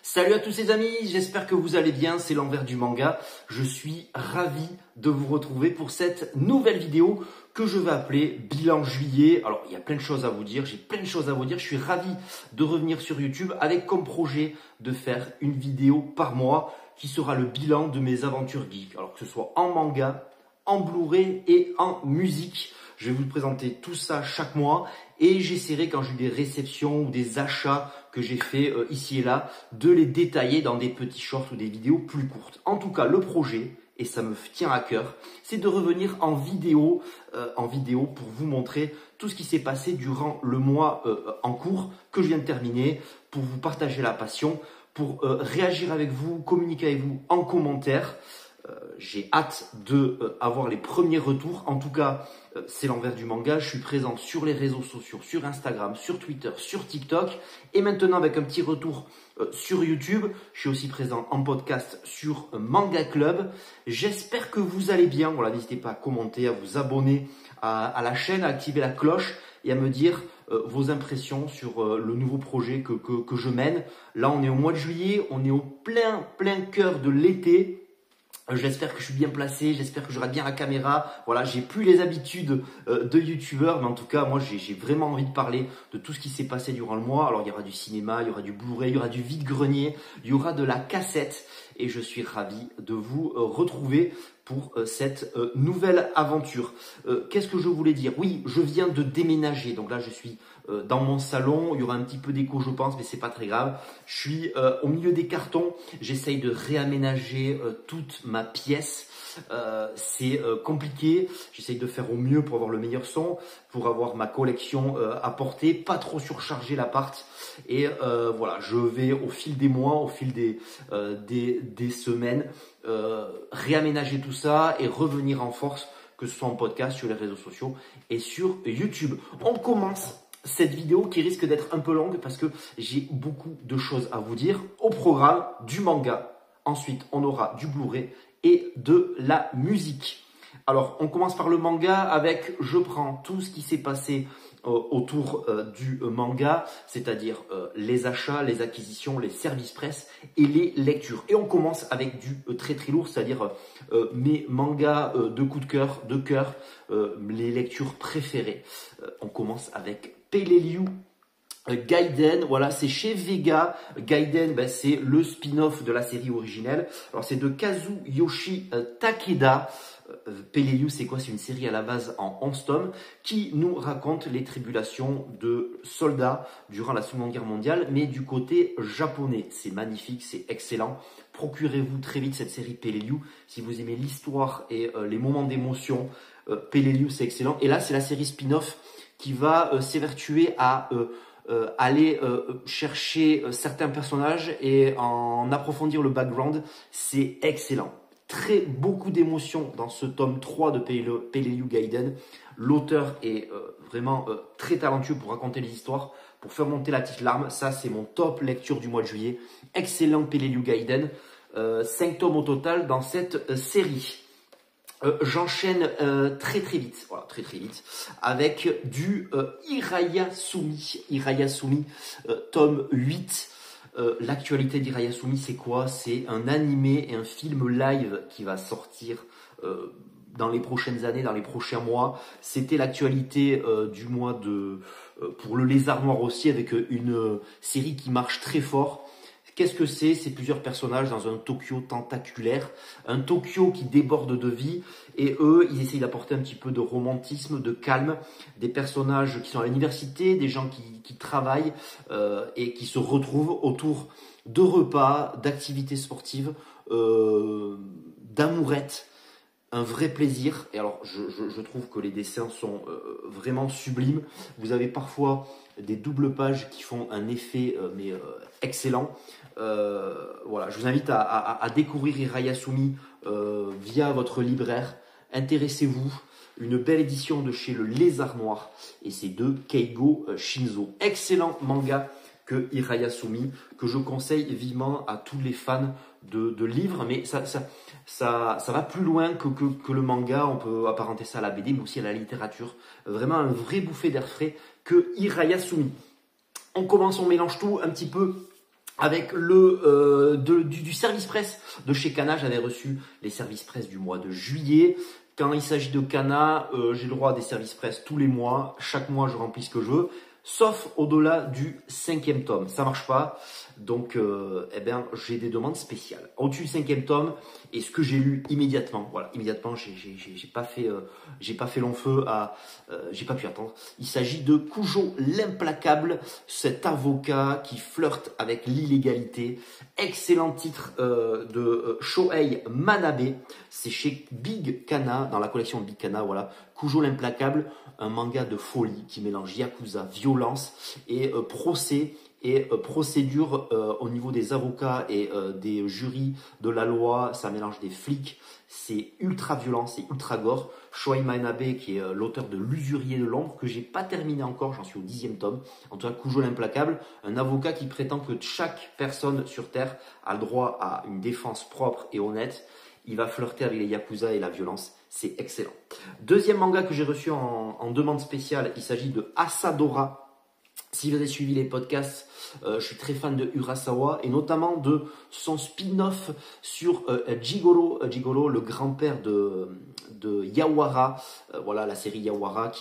Salut à tous les amis, j'espère que vous allez bien, c'est l'envers du manga. Je suis ravi de vous retrouver pour cette nouvelle vidéo que je vais appeler Bilan Juillet. Alors il y a plein de choses à vous dire, j'ai plein de choses à vous dire. Je suis ravi de revenir sur YouTube avec comme projet de faire une vidéo par mois qui sera le bilan de mes aventures geek. Alors que ce soit en manga, en Blu-ray et en musique. Je vais vous présenter tout ça chaque mois et j'essaierai quand j'ai des réceptions ou des achats que j'ai fait ici et là de les détailler dans des petits shorts ou des vidéos plus courtes. En tout cas, le projet, et ça me tient à cœur, c'est de revenir en vidéo pour vous montrer tout ce qui s'est passé durant le mois en cours que je viens de terminer, pour vous partager la passion, pour réagir avec vous, communiquer avec vous en commentaire. J'ai hâte de avoir les premiers retours. En tout cas, c'est l'envers du manga. Je suis présent sur les réseaux sociaux, sur Instagram, sur Twitter, sur TikTok. Et maintenant, avec un petit retour sur YouTube. Je suis aussi présent en podcast sur Manga Club. J'espère que vous allez bien. Voilà, n'hésitez pas à commenter, à vous abonner à la chaîne, à activer la cloche et à me dire vos impressions sur le nouveau projet que je mène. Là, on est au mois de juillet. On est au plein cœur de l'été. J'espère que je suis bien placé, j'espère que j'aurai bien la caméra. Voilà, j'ai plus les habitudes de youtubeur, mais en tout cas, moi, j'ai vraiment envie de parler de tout ce qui s'est passé durant le mois. Alors, il y aura du cinéma, il y aura du Blu-ray, il y aura du vide-grenier, il y aura de la cassette. Et je suis ravi de vous retrouver pour cette nouvelle aventure. Qu'est-ce que je voulais dire? Oui, je viens de déménager. Donc là, je suis dans mon salon. Il y aura un petit peu d'écho, je pense, mais c'est pas très grave. Je suis au milieu des cartons. J'essaye de réaménager toute ma pièce. C'est compliqué. J'essaye de faire au mieux pour avoir le meilleur son, pour avoir ma collection à portée, pas trop surcharger l'appart. Et voilà, je vais au fil des mois, au fil des semaines, réaménager tout ça et revenir en force, que ce soit en podcast, sur les réseaux sociaux et sur YouTube. On commence cette vidéo qui risque d'être un peu longue parce que j'ai beaucoup de choses à vous dire. Au programme, du manga, ensuite on aura du Blu-ray et de la musique. Alors, on commence par le manga avec, je prends tout ce qui s'est passé autour du manga, c'est-à-dire les achats, les acquisitions, les services presse et les lectures. Et on commence avec du très lourd, c'est-à-dire mes mangas de coup de cœur, les lectures préférées. On commence avec Peleliu Gaiden, voilà, c'est chez Vega. Gaiden, ben, c'est le spin-off de la série originelle. Alors, c'est de Kazuyoshi Takeda. Peleliu, c'est quoi? C'est une série à la base en 11 tomes qui nous raconte les tribulations de soldats durant la Seconde Guerre mondiale, mais du côté japonais. C'est magnifique, c'est excellent. Procurez-vous très vite cette série Peleliu. Si vous aimez l'histoire et les moments d'émotion, Peleliu, c'est excellent. Et là, c'est la série spin-off qui va s'évertuer à aller chercher certains personnages et en approfondir le background. C'est excellent. Beaucoup d'émotions dans ce tome 3 de Peleliu Gaiden. L'auteur est vraiment très talentueux pour raconter les histoires, pour faire monter la petite larme. Ça, c'est mon top lecture du mois de juillet. Excellent Peleliu Gaiden. 5 tomes au total dans cette série. J'enchaîne très vite, voilà, très vite, avec du Hirayasumi, tome 8. L'actualité d'Hirayasumi, c'est quoi? C'est un animé et un film live qui va sortir dans les prochaines années, dans les prochains mois. C'était l'actualité du mois pour le Lézard Noir aussi, avec une série qui marche très fort. Qu'est-ce que c'est? C'est plusieurs personnages dans un Tokyo tentaculaire, un Tokyo qui déborde de vie, et eux, ils essayent d'apporter un petit peu de romantisme, de calme, des personnages qui sont à l'université, des gens qui travaillent et qui se retrouvent autour de repas, d'activités sportives, d'amourettes. Un vrai plaisir. Et alors, je trouve que les dessins sont vraiment sublimes. Vous avez parfois des doubles pages qui font un effet excellent. Voilà, je vous invite à découvrir Hirayasumi via votre libraire. Intéressez-vous. Une belle édition de chez le Lézard Noir. Et c'est de Keigo Shinzo. Excellent manga que Hirayasumi, que je conseille vivement à tous les fans de livres, mais ça va plus loin que le manga. On peut apparenter ça à la BD, mais aussi à la littérature. Vraiment un vrai bouffée d'air frais que Hirayasumi. On commence, on mélange tout un petit peu avec du service presse de chez Kana. J'avais reçu les services presse du mois de juillet. Quand il s'agit de Kana, j'ai le droit à des services presse tous les mois. Chaque mois, je remplis ce que je veux, sauf au-delà du 5e tome. Ça marche pas. Donc, eh bien, j'ai des demandes spéciales. Au-dessus du 5e tome, et ce que j'ai lu immédiatement, voilà, immédiatement, j'ai pas fait long feu j'ai pas pu attendre. Il s'agit de Kujo l'implacable, cet avocat qui flirte avec l'illégalité. Excellent titre de Shohei Manabe. C'est chez Big Kana, dans la collection Big Kana, voilà. Kujo l'implacable, un manga de folie qui mélange yakuza, violence et procès. Et procédure au niveau des avocats et des jurys de la loi, ça mélange des flics, c'est ultra violent, c'est ultra gore. Shohei Manabe, qui est l'auteur de L'Usurier de l'ombre, que j'ai pas terminé encore, j'en suis au 10e tome. En tout cas, Kujo l'implacable, un avocat qui prétend que chaque personne sur Terre a le droit à une défense propre et honnête. Il va flirter avec les yakuza et la violence, c'est excellent. Deuxième manga que j'ai reçu en demande spéciale, il s'agit de Asadora. Si vous avez suivi les podcasts, je suis très fan de Urasawa et notamment de son spin-off sur Jigoro, le grand-père de Yawara. Voilà la série Yawara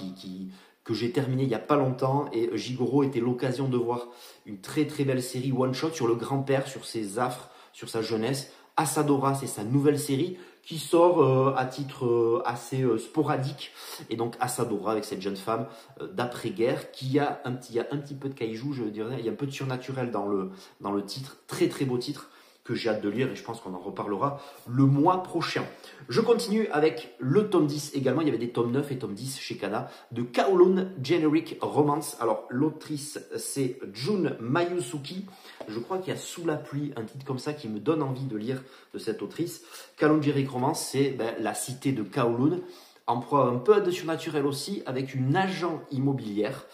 que j'ai terminée il n'y a pas longtemps. Et Jigoro était l'occasion de voir une très très belle série one-shot sur le grand-père, sur ses affres, sur sa jeunesse. Asadora, c'est sa nouvelle série qui sort à titre assez sporadique. Et donc Asadora avec cette jeune femme d'après-guerre il y a un petit peu de kaiju, je dirais, il y a un peu de surnaturel dans le titre. Très très beau titre que j'ai hâte de lire et je pense qu'on en reparlera le mois prochain. Je continue avec le tome 10 également. Il y avait des tomes 9 et tome 10 chez Kana de Kowloon Generic Romance. Alors l'autrice c'est Jun Mayusuki. Je crois qu'il y a Sous la pluie, un titre comme ça qui me donne envie de lire de cette autrice. Kowloon Generic Romance, c'est la cité de Kowloon. En proie un peu de surnaturel aussi, avec une agent immobilière,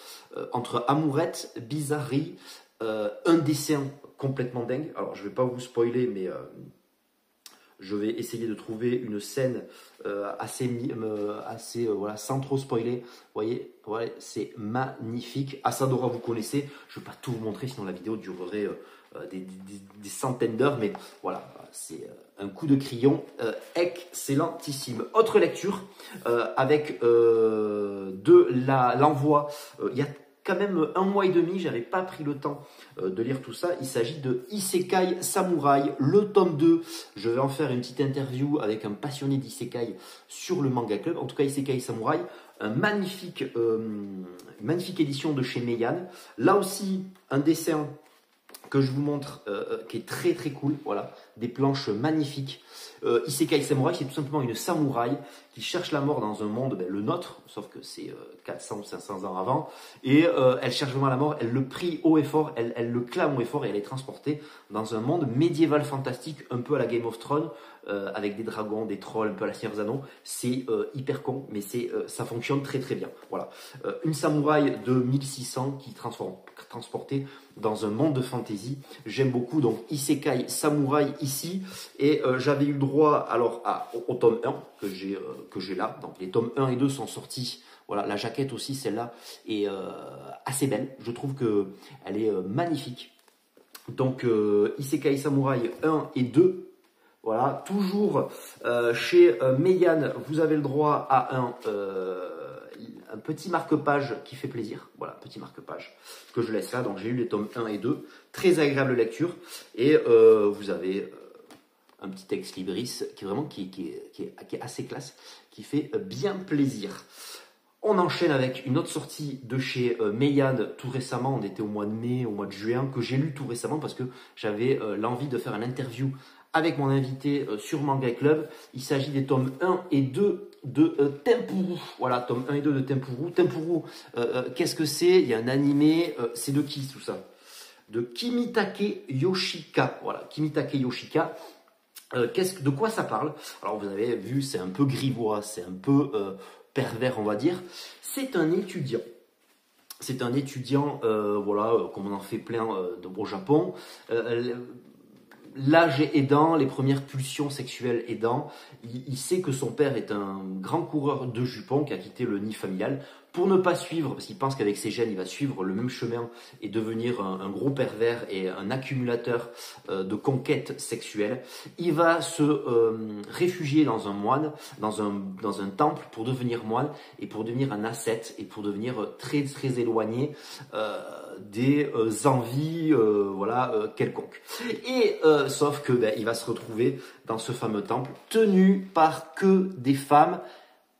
entre amourette, bizarrerie, un dessin complètement dingue. Alors je ne vais pas vous spoiler, mais je vais essayer de trouver une scène voilà, sans trop spoiler. Vous voyez, ouais, c'est magnifique. Asadora, vous connaissez. Je ne vais pas tout vous montrer, sinon la vidéo durerait des centaines d'heures. Mais voilà, c'est un coup de crayon excellentissime. Autre lecture avec de l'envoi. Il y a quand même un mois et demi, j'avais pas pris le temps de lire tout ça. Il s'agit de Isekai Samurai, le tome 2. Je vais en faire une petite interview avec un passionné d'Isekai sur le Manga Club. En tout cas, Isekai Samurai, une magnifique édition de chez Meian. Là aussi, un dessin que je vous montre qui est très très cool. Voilà, des planches magnifiques. Isekai Samurai, c'est tout simplement une samouraï qui cherche la mort dans un monde, le nôtre, sauf que c'est 400 ou 500 ans avant, et elle cherche vraiment la mort, elle le prie haut et fort, elle le clame haut et fort, et elle est transportée dans un monde médiéval fantastique, un peu à la Game of Thrones, avec des dragons, des trolls, un peu à la Seigneur des Anneaux. C'est hyper con, mais ça fonctionne très très bien. Voilà, une samouraï de 1600 qui est transportée dans un monde de fantasy. J'aime beaucoup, donc Isekai Samurai ici, et j'avais eu le droit alors au tome 1 que j'ai là. Donc les tomes 1 et 2 sont sortis. Voilà, la jaquette aussi, celle-là, est assez belle. Je trouve qu'elle est magnifique. Donc Isekai Samurai 1 et 2. Voilà, toujours chez Meian, vous avez le droit à un petit marque-page qui fait plaisir. Voilà, petit marque-page que je laisse là. Donc j'ai eu les tomes 1 et 2. Très agréable lecture. Et vous avez un petit ex libris qui est vraiment qui est assez classe, qui fait bien plaisir. On enchaîne avec une autre sortie de chez Meian tout récemment. On était au mois de mai, au mois de juin, que j'ai lu tout récemment parce que j'avais l'envie de faire une interview avec mon invité sur Manga Club. Il s'agit des tomes 1 et 2 de Tempuru. Voilà, tome 1 et 2 de Tempuru. Tempuru, qu'est-ce que c'est? Il y a un animé. C'est de qui tout ça? De Kimitake Yoshika. Voilà, Kimitake Yoshika. De quoi ça parle? Alors vous avez vu, c'est un peu grivois, c'est un peu pervers, on va dire. C'est un étudiant. C'est un étudiant, voilà, comme on en fait plein au Japon. L'âge aidant, les premières pulsions sexuelles aidant, il sait que son père est un grand coureur de jupons qui a quitté le nid familial pour ne pas suivre, parce qu'il pense qu'avec ses gènes, il va suivre le même chemin et devenir un gros pervers et un accumulateur de conquêtes sexuelles, il va se réfugier dans un moine, dans un temple pour devenir moine et pour devenir un ascète et pour devenir très très éloigné des envies quelconques. Et sauf que il va se retrouver dans ce fameux temple tenu par que des femmes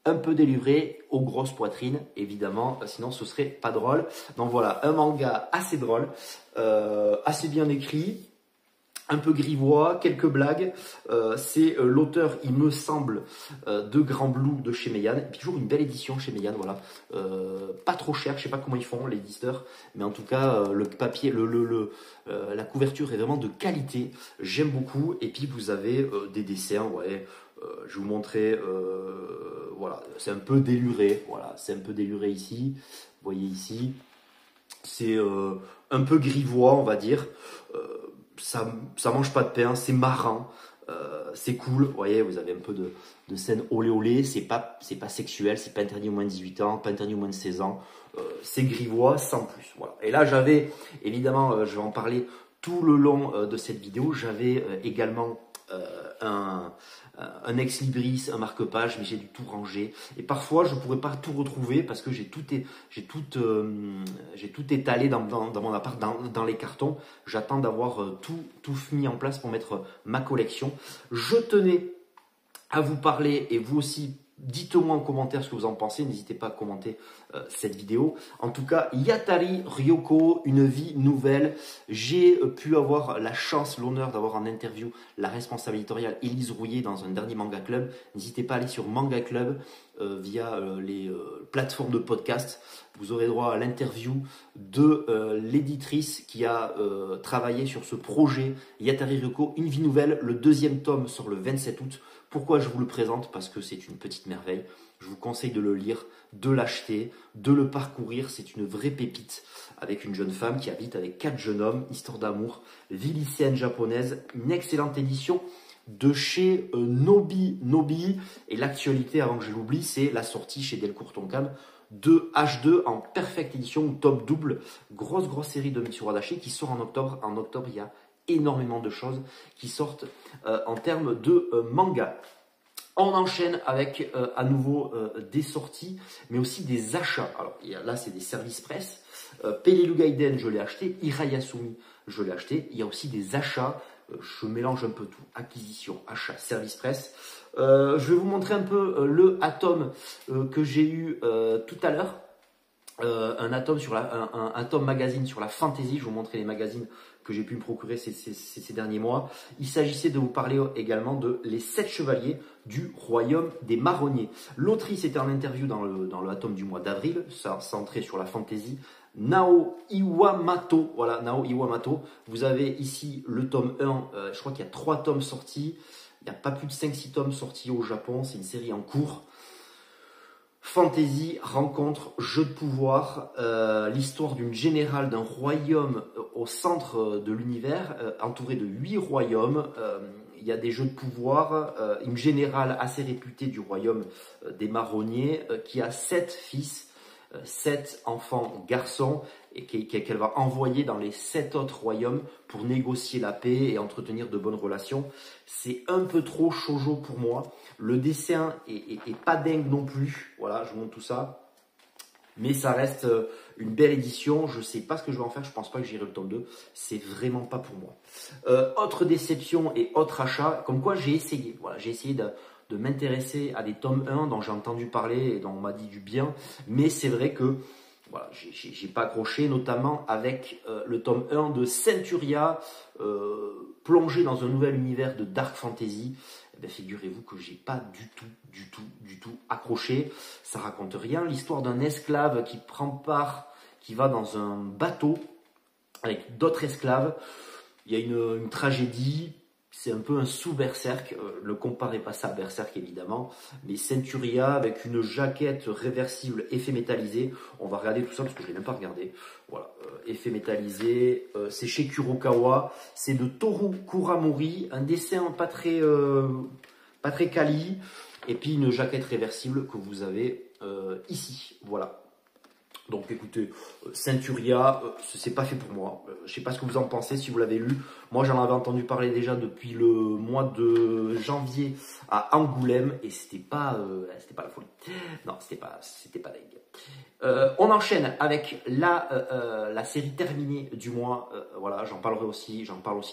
un peu délurées, aux grosses poitrines, évidemment, sinon ce serait pas drôle. Donc voilà, un manga assez drôle, assez bien écrit, un peu grivois, quelques blagues. C'est l'auteur, il me semble, de Grand Blue de chez Meian. Et puis toujours une belle édition chez Meian, voilà. Pas trop cher, je sais pas comment ils font, l'éditeur, mais en tout cas, le papier, la couverture est vraiment de qualité. J'aime beaucoup. Et puis vous avez des dessins, ouais. Je vais vous montrer, voilà, c'est un peu déluré, voilà, c'est un peu déluré ici, vous voyez ici, c'est un peu grivois, on va dire, ça mange pas de pain, c'est marrant, c'est cool, vous voyez, vous avez un peu de scène olé olé, c'est pas sexuel, c'est pas interdit au moins de 18 ans, pas interdit au moins de 16 ans, c'est grivois sans plus, voilà. Et là j'avais, évidemment, je vais en parler tout le long de cette vidéo, j'avais également un ex-libris, un marque-page, mais j'ai dû tout ranger. Et parfois, je ne pourrais pas tout retrouver parce que j'ai tout étalé dans mon appart, dans les cartons. J'attends d'avoir tout mis en place pour mettre ma collection. Je tenais à vous parler et vous aussi, dites-moi en commentaire ce que vous en pensez. N'hésitez pas à commenter cette vidéo. En tout cas, Yatari Ryoko, une vie nouvelle. J'ai pu avoir la chance, l'honneur d'avoir en interview la responsable éditoriale Élise Rouillet dans un dernier Manga Club. N'hésitez pas à aller sur Manga Club via les plateformes de podcast. Vous aurez droit à l'interview de l'éditrice qui a travaillé sur ce projet Yatari Ryoko, une vie nouvelle. Le deuxième tome sort le 27 août. Pourquoi je vous le présente? Parce que c'est une petite merveille. Je vous conseille de le lire, de l'acheter, de le parcourir. C'est une vraie pépite avec une jeune femme qui habite avec 4 jeunes hommes. Histoire d'amour, vie lycéenne japonaise. Une excellente édition de chez Nobi. Et l'actualité, avant que je l'oublie, c'est la sortie chez Delcourt Tonkam de H2 en perfecte édition, top double. Grosse série de Mitsuru Adachi qui sort en octobre. En octobre, il y a énormément de choses qui sortent en termes de manga. On enchaîne avec à nouveau des sorties, mais aussi des achats. Alors là, c'est des services presse. Pelelu Gaiden, je l'ai acheté. Hirayasumi, je l'ai acheté. Il y a aussi des achats. Je mélange un peu tout. Acquisition, achat, service presse. Je vais vous montrer un peu le Atom que j'ai eu tout à l'heure. Un Atom magazine sur la fantasy. Je vais vous montrer les magazines que j'ai pu me procurer ces derniers mois. Il s'agissait de vous parler également de Les 7 chevaliers du royaume des marronniers. L'autrice était en interview dans le Atom du mois d'avril, centré sur la fantasy. Nao Iwamato, voilà, Nao Iwamato. Vous avez ici le tome 1, je crois qu'il y a 3 tomes sortis. Il n'y a pas plus de 5-6 tomes sortis au Japon, c'est une série en cours. Fantasy, rencontre, jeu de pouvoir, l'histoire d'une générale d'un royaume au centre de l'univers, entouré de 8 royaumes. Il y a des jeux de pouvoir, une générale assez réputée du royaume des marronniers qui a 7 fils, 7 enfants garçons et qu'elle va envoyer dans les 7 autres royaumes pour négocier la paix et entretenir de bonnes relations. C'est un peu trop shoujo pour moi. Le dessin est pas dingue non plus. Voilà, je vous montre tout ça. Mais ça reste une belle édition. Je ne sais pas ce que je vais en faire. Je ne pense pas que j'irai le tome 2. C'est vraiment pas pour moi. Autre déception et autre achat. Comme quoi j'ai essayé. Voilà, j'ai essayé de m'intéresser à des tomes 1 dont j'ai entendu parler et dont on m'a dit du bien. Mais c'est vrai que voilà, j'ai pas accroché, notamment avec le tome 1 de Centuria, plongé dans un nouvel univers de dark fantasy. Eh bien, figurez-vous que j'ai pas du tout accroché. Ça raconte rien. L'histoire d'un esclave qui prend part, qui va dans un bateau avec d'autres esclaves. Il y a une tragédie. C'est un peu un sous-Berserk, ne comparez pas ça à Berserk évidemment, mais Centuria avec une jaquette réversible, effet métallisé, on va regarder tout ça parce que je ne l'ai même pas regardé, voilà, effet métallisé, c'est chez Kurokawa, c'est de Toru Kuramori, un dessin pas très quali, et puis une jaquette réversible que vous avez ici, voilà. Donc écoutez, Centuria, c'est pas fait pour moi. Je sais pas ce que vous en pensez, si vous l'avez lu. Moi j'en avais entendu parler déjà depuis le mois de janvier à Angoulême et c'était pas la folie. Non, c'était pas dingue. On enchaîne avec la série terminée du mois. Voilà, j'en parle aussi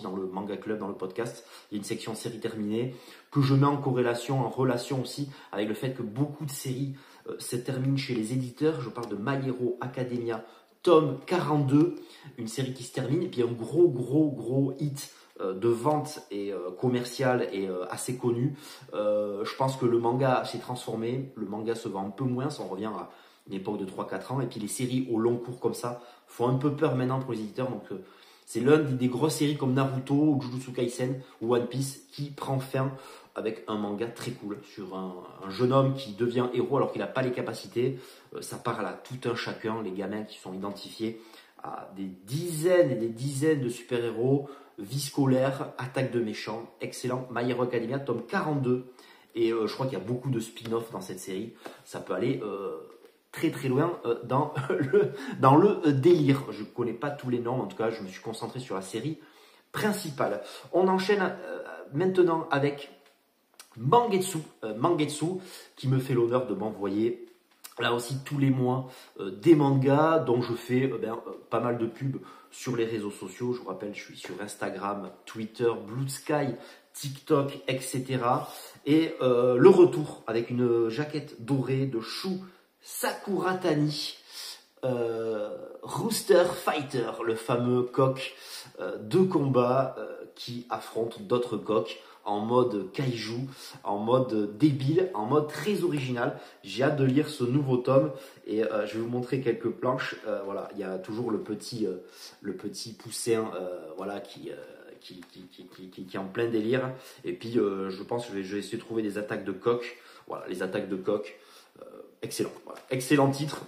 dans le Manga Club, dans le podcast. Il y a une section série terminée que je mets en corrélation, en relation aussi avec le fait que beaucoup de séries se termine chez les éditeurs. Je parle de My Hero Academia, tome 42, une série qui se termine, et puis un gros hit de vente et commercial et assez connu. Je pense que le manga s'est transformé, le manga se vend un peu moins, on revient à une époque de 3-4 ans, et puis les séries au long cours comme ça font un peu peur maintenant pour les éditeurs, donc c'est l'une des grosses séries comme Naruto, ou Jujutsu Kaisen ou One Piece qui prend fin avec un manga très cool sur un jeune homme qui devient héros alors qu'il n'a pas les capacités. Ça parle à tout un chacun, les gamins qui sont identifiés à des dizaines et des dizaines de super-héros, vie scolaire, attaque de méchants, excellent. My Hero Academia, tome 42. Et je crois qu'il y a beaucoup de spin-off dans cette série. Ça peut aller très loin dans le délire. Je ne connais pas tous les noms, en tout cas je me suis concentré sur la série principale. On enchaîne maintenant avec Mangetsu, qui me fait l'honneur de m'envoyer là aussi tous les mois des mangas dont je fais pas mal de pubs sur les réseaux sociaux. Je vous rappelle, je suis sur Instagram, Twitter, Blue Sky, TikTok, etc. Et le retour avec une jaquette dorée de Shu Sakuratani, Rooster Fighter, le fameux coq de combat qui affronte d'autres coqs en mode kaiju, en mode débile, en mode très original. J'ai hâte de lire ce nouveau tome et je vais vous montrer quelques planches. Voilà, il y a toujours le petit poussin voilà, qui est en plein délire. Et puis je pense que je vais essayer de trouver des attaques de coq. Voilà, les attaques de coq. Excellent. Voilà. Excellent titre.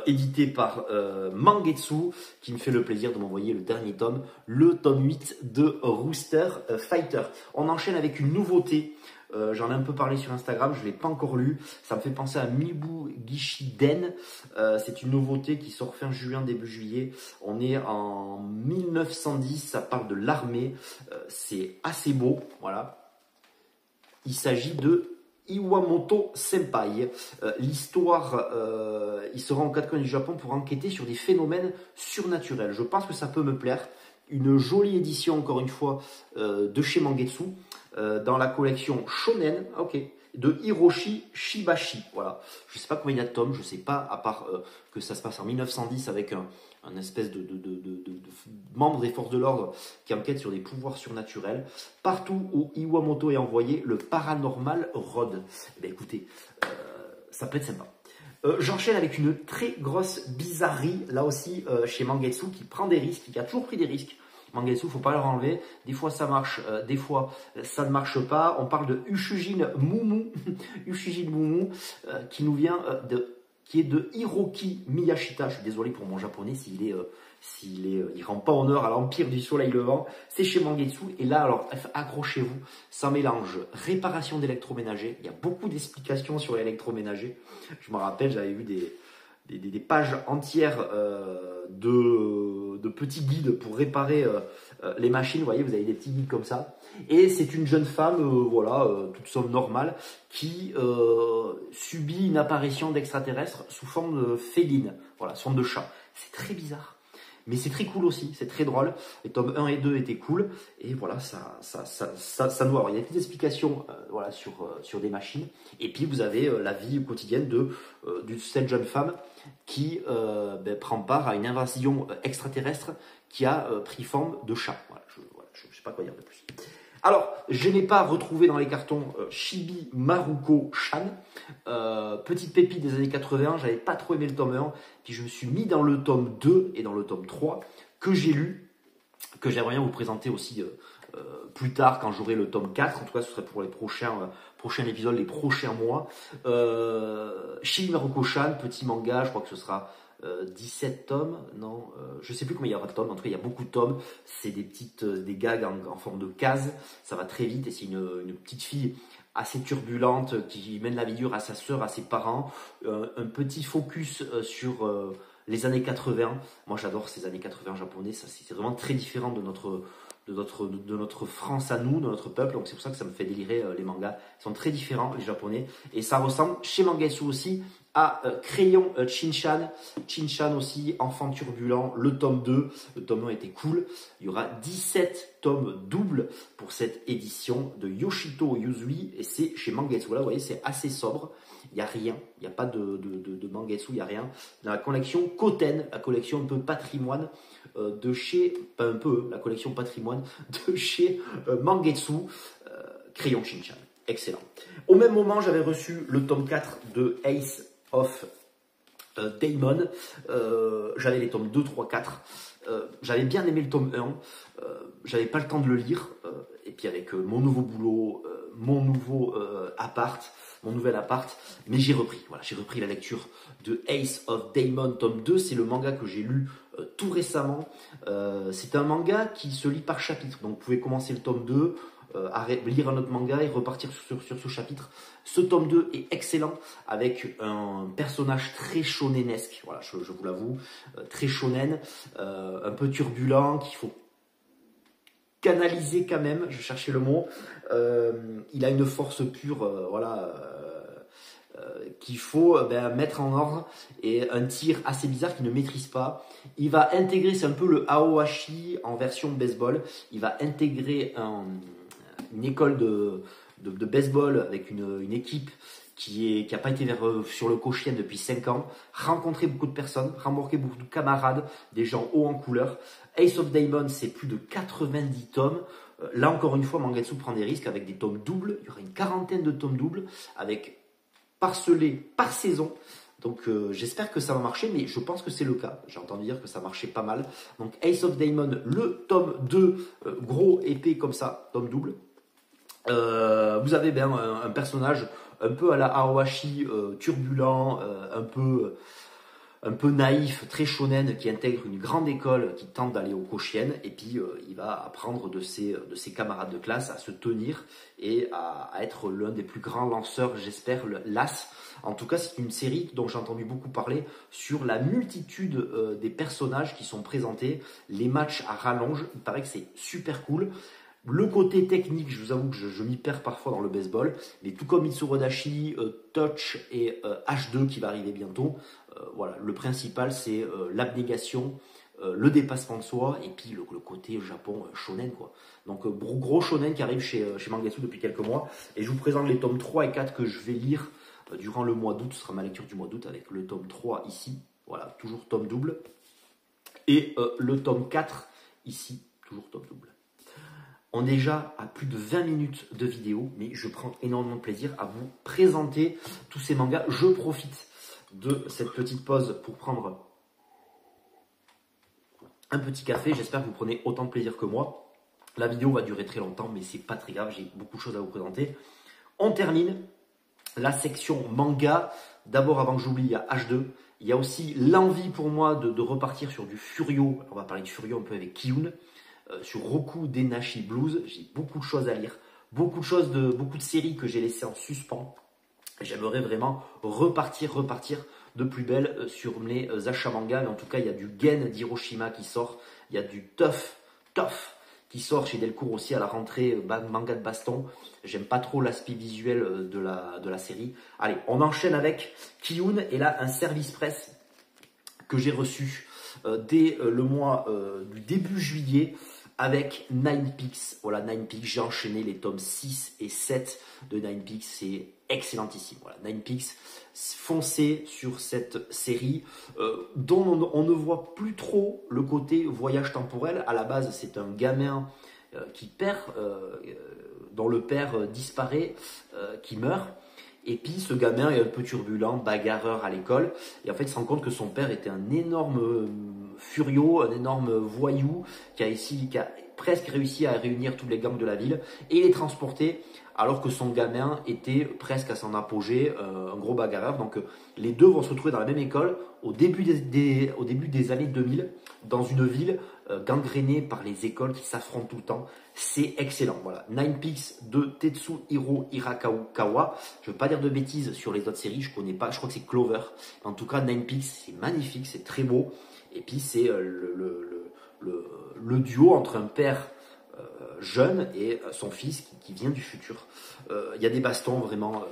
Édité par Mangetsu, qui me fait le plaisir de m'envoyer le dernier tome, le tome 8 de Rooster Fighter. On enchaîne avec une nouveauté. J'en ai un peu parlé sur Instagram, je ne l'ai pas encore lu. Ça me fait penser à Mibu Gishiden. C'est une nouveauté qui sort fin juin, début juillet. On est en 1910, ça parle de l'armée. C'est assez beau, voilà. Il s'agit de Iwamoto Senpai. L'histoire, il se rend aux quatre coins du Japon pour enquêter sur des phénomènes surnaturels. Je pense que ça peut me plaire. Une jolie édition, encore une fois, de chez Mangetsu, dans la collection Shonen, ok, de Hiroshi Shibashi. Voilà. Je ne sais pas combien il y a de tomes, je ne sais pas, à part que ça se passe en 1910 avec un espèce de membre des forces de l'ordre qui enquête sur des pouvoirs surnaturels. Partout où Iwamoto est envoyé, le paranormal rôde. Eh bien, écoutez, ça peut être sympa. J'enchaîne avec une très grosse bizarrerie, là aussi, chez Mangetsu, qui prend des risques, qui a toujours pris des risques. Mangetsu, il ne faut pas leur enlever. Des fois, ça marche, des fois, ça ne marche pas. On parle de Ushijin Mumu, qui nous vient qui est de Hiroki Miyashita. Je suis désolé pour mon japonais il rend pas honneur à l'Empire du Soleil Levant. C'est chez Mangetsu. Et là, alors, accrochez-vous, ça mélange réparation d'électroménager. Il y a beaucoup d'explications sur l'électroménager. Je me rappelle, j'avais vu des pages entières de petits guides pour réparer les machines. Vous voyez, vous avez des petits guides comme ça. Et c'est une jeune femme, voilà, toute somme normale, qui subit une apparition d'extraterrestres sous forme féline, voilà, sous forme de chat. C'est très bizarre. Mais c'est très cool aussi, c'est très drôle. Les tomes 1 et 2 étaient cool. Et voilà, ça nous... Alors, il y a des petites explications voilà, sur des machines. Et puis, vous avez la vie quotidienne de cette jeune femme qui prend part à une invasion extraterrestre qui a pris forme de chat. Voilà, je ne sais pas quoi dire de plus. Alors, je n'ai pas retrouvé dans les cartons Chibi Maruko Chan, petite pépite des années 80, j'avais pas trop aimé le tome 1, puis je me suis mis dans le tome 2 et dans le tome 3 que j'ai lu, que j'aimerais bien vous présenter aussi plus tard quand j'aurai le tome 4, en tout cas ce serait pour les prochains épisodes, les prochains mois. Chibi Maruko Chan, petit manga, je crois que ce sera 17 tomes, non, je sais plus combien il y aura de tomes, en tout cas il y a beaucoup de tomes, c'est des gags en forme de case, ça va très vite et c'est une petite fille assez turbulente qui mène la vie dure à sa sœur, à ses parents. Un petit focus sur les années 80. Moi, j'adore ces années 80 japonais. Ça, c'est vraiment très différent de notre France à nous, de notre peuple. Donc, c'est pour ça que ça me fait délirer les mangas. Ils sont très différents, les japonais. Et ça ressemble, chez Mangetsu aussi, à Crayon Shinchan. Shinchan aussi, Enfant Turbulent, le tome 2. Le tome 1 était cool. Il y aura 17 tomes doubles pour cette édition de Yoshito Yuzui. Et c'est chez Mangetsu. Là, vous voyez, c'est assez sobre. Il n'y a rien. Il n'y a pas de Mangetsu, il n'y a rien. Dans la collection Koten, la collection un peu patrimoine de chez... Pas un peu, la collection patrimoine de chez Mangetsu. Crayon Shinchan. Excellent. Au même moment, j'avais reçu le tome 4 de Ace of Daemon. J'avais les tomes 2, 3, 4. J'avais bien aimé le tome 1. J'avais pas le temps de le lire. Et puis avec mon nouveau boulot, mon nouvel appart, mais j'ai repris. Voilà, j'ai repris la lecture de Ace of Daemon, tome 2. C'est le manga que j'ai lu tout récemment. C'est un manga qui se lit par chapitre. Donc vous pouvez commencer le tome 2, lire un autre manga et repartir sur ce chapitre. Ce tome 2 est excellent avec un personnage très shonenesque, voilà, je vous l'avoue, très shonen, un peu turbulent, qu'il faut canaliser quand même, je cherchais le mot. Il a une force pure, voilà, qu'il faut mettre en ordre, et un tir assez bizarre qu'il ne maîtrise pas. Il va intégrer, c'est un peu le Aohashi en version baseball, il va intégrer une école de baseball avec une équipe qui n'a pas été sur le Koshien depuis 5 ans, rencontrer beaucoup de personnes, remporter beaucoup de camarades, des gens hauts en couleur. Ace of Daemon, c'est plus de 90 tomes. Là, encore une fois, Mangetsu prend des risques avec des tomes doubles. Il y aura une quarantaine de tomes doubles, avec parcelés par saison. Donc j'espère que ça va marcher, mais je pense que c'est le cas. J'ai entendu dire que ça marchait pas mal. Donc Ace of Daemon, le tome 2, gros, épais comme ça, tome double. Vous avez bien un personnage un peu à la Aohashi, turbulent, un peu naïf, très shonen, qui intègre une grande école, qui tente d'aller au Koshien, et puis il va apprendre de ses camarades de classe à se tenir et à être l'un des plus grands lanceurs, j'espère, l'as. En tout cas, c'est une série dont j'ai entendu beaucoup parler sur la multitude des personnages qui sont présentés, les matchs à rallonge. Il paraît que c'est super cool. Le côté technique, je vous avoue que je m'y perds parfois dans le baseball, mais tout comme Mitsurodashi, Touch et H2 qui va arriver bientôt, voilà, le principal c'est l'abnégation, le dépassement de soi, et puis le côté Japon shonen, quoi. Donc gros shonen qui arrive chez Mangetsu depuis quelques mois, et je vous présente les tomes 3 et 4 que je vais lire durant le mois d'août. Ce sera ma lecture du mois d'août avec le tome 3 ici, voilà, toujours tome double, et le tome 4 ici, toujours tome double. On est déjà à plus de 20 minutes de vidéo, mais je prends énormément de plaisir à vous présenter tous ces mangas. Je profite de cette petite pause pour prendre un petit café. J'espère que vous prenez autant de plaisir que moi. La vidéo va durer très longtemps, mais c'est pas très grave, j'ai beaucoup de choses à vous présenter. On termine la section manga. D'abord, avant que j'oublie, il y a H2. Il y a aussi l'envie pour moi de repartir sur du Furio. On va parler de Furio un peu avec Kiyun. Sur Roku Denashi Blues, j'ai beaucoup de choses à lire, beaucoup de séries que j'ai laissées en suspens. J'aimerais vraiment repartir de plus belle sur mes achats manga. Mais en tout cas, il y a du Gen d'Hiroshima qui sort, il y a du Tough qui sort chez Delcourt aussi à la rentrée, manga de baston. J'aime pas trop l'aspect visuel de la série. Allez, on enchaîne avec Kiyun, et là un service presse que j'ai reçu dès le mois du début juillet avec Nine Peaks. Voilà, Nine Peaks, j'ai enchaîné les tomes 6 et 7 de Nine Peaks, c'est excellentissime. Voilà, Nine Peaks, foncez sur cette série dont on ne voit plus trop le côté voyage temporel. À la base, c'est un gamin qui perd, dont le père disparaît, qui meurt. Et puis ce gamin est un peu turbulent, bagarreur à l'école. Et en fait, il se rend compte que son père était un énorme furio, un énorme voyou qui a presque réussi à réunir tous les gangs de la ville et les transporter alors que son gamin était presque à son apogée, un gros bagarreur. Donc les deux vont se retrouver dans la même école au début des années 2000, dans une ville gangrénée par les écoles qui s'affrontent tout le temps. C'est excellent. Voilà, Nine Peaks de Tetsuhiro Hirakawa. Je ne veux pas dire de bêtises sur les autres séries, je connais pas, je crois que c'est Clover. En tout cas, Nine Peaks, c'est magnifique, c'est très beau. Et puis c'est le duo entre un père jeune et son fils qui vient du futur. Il y a des bastons vraiment,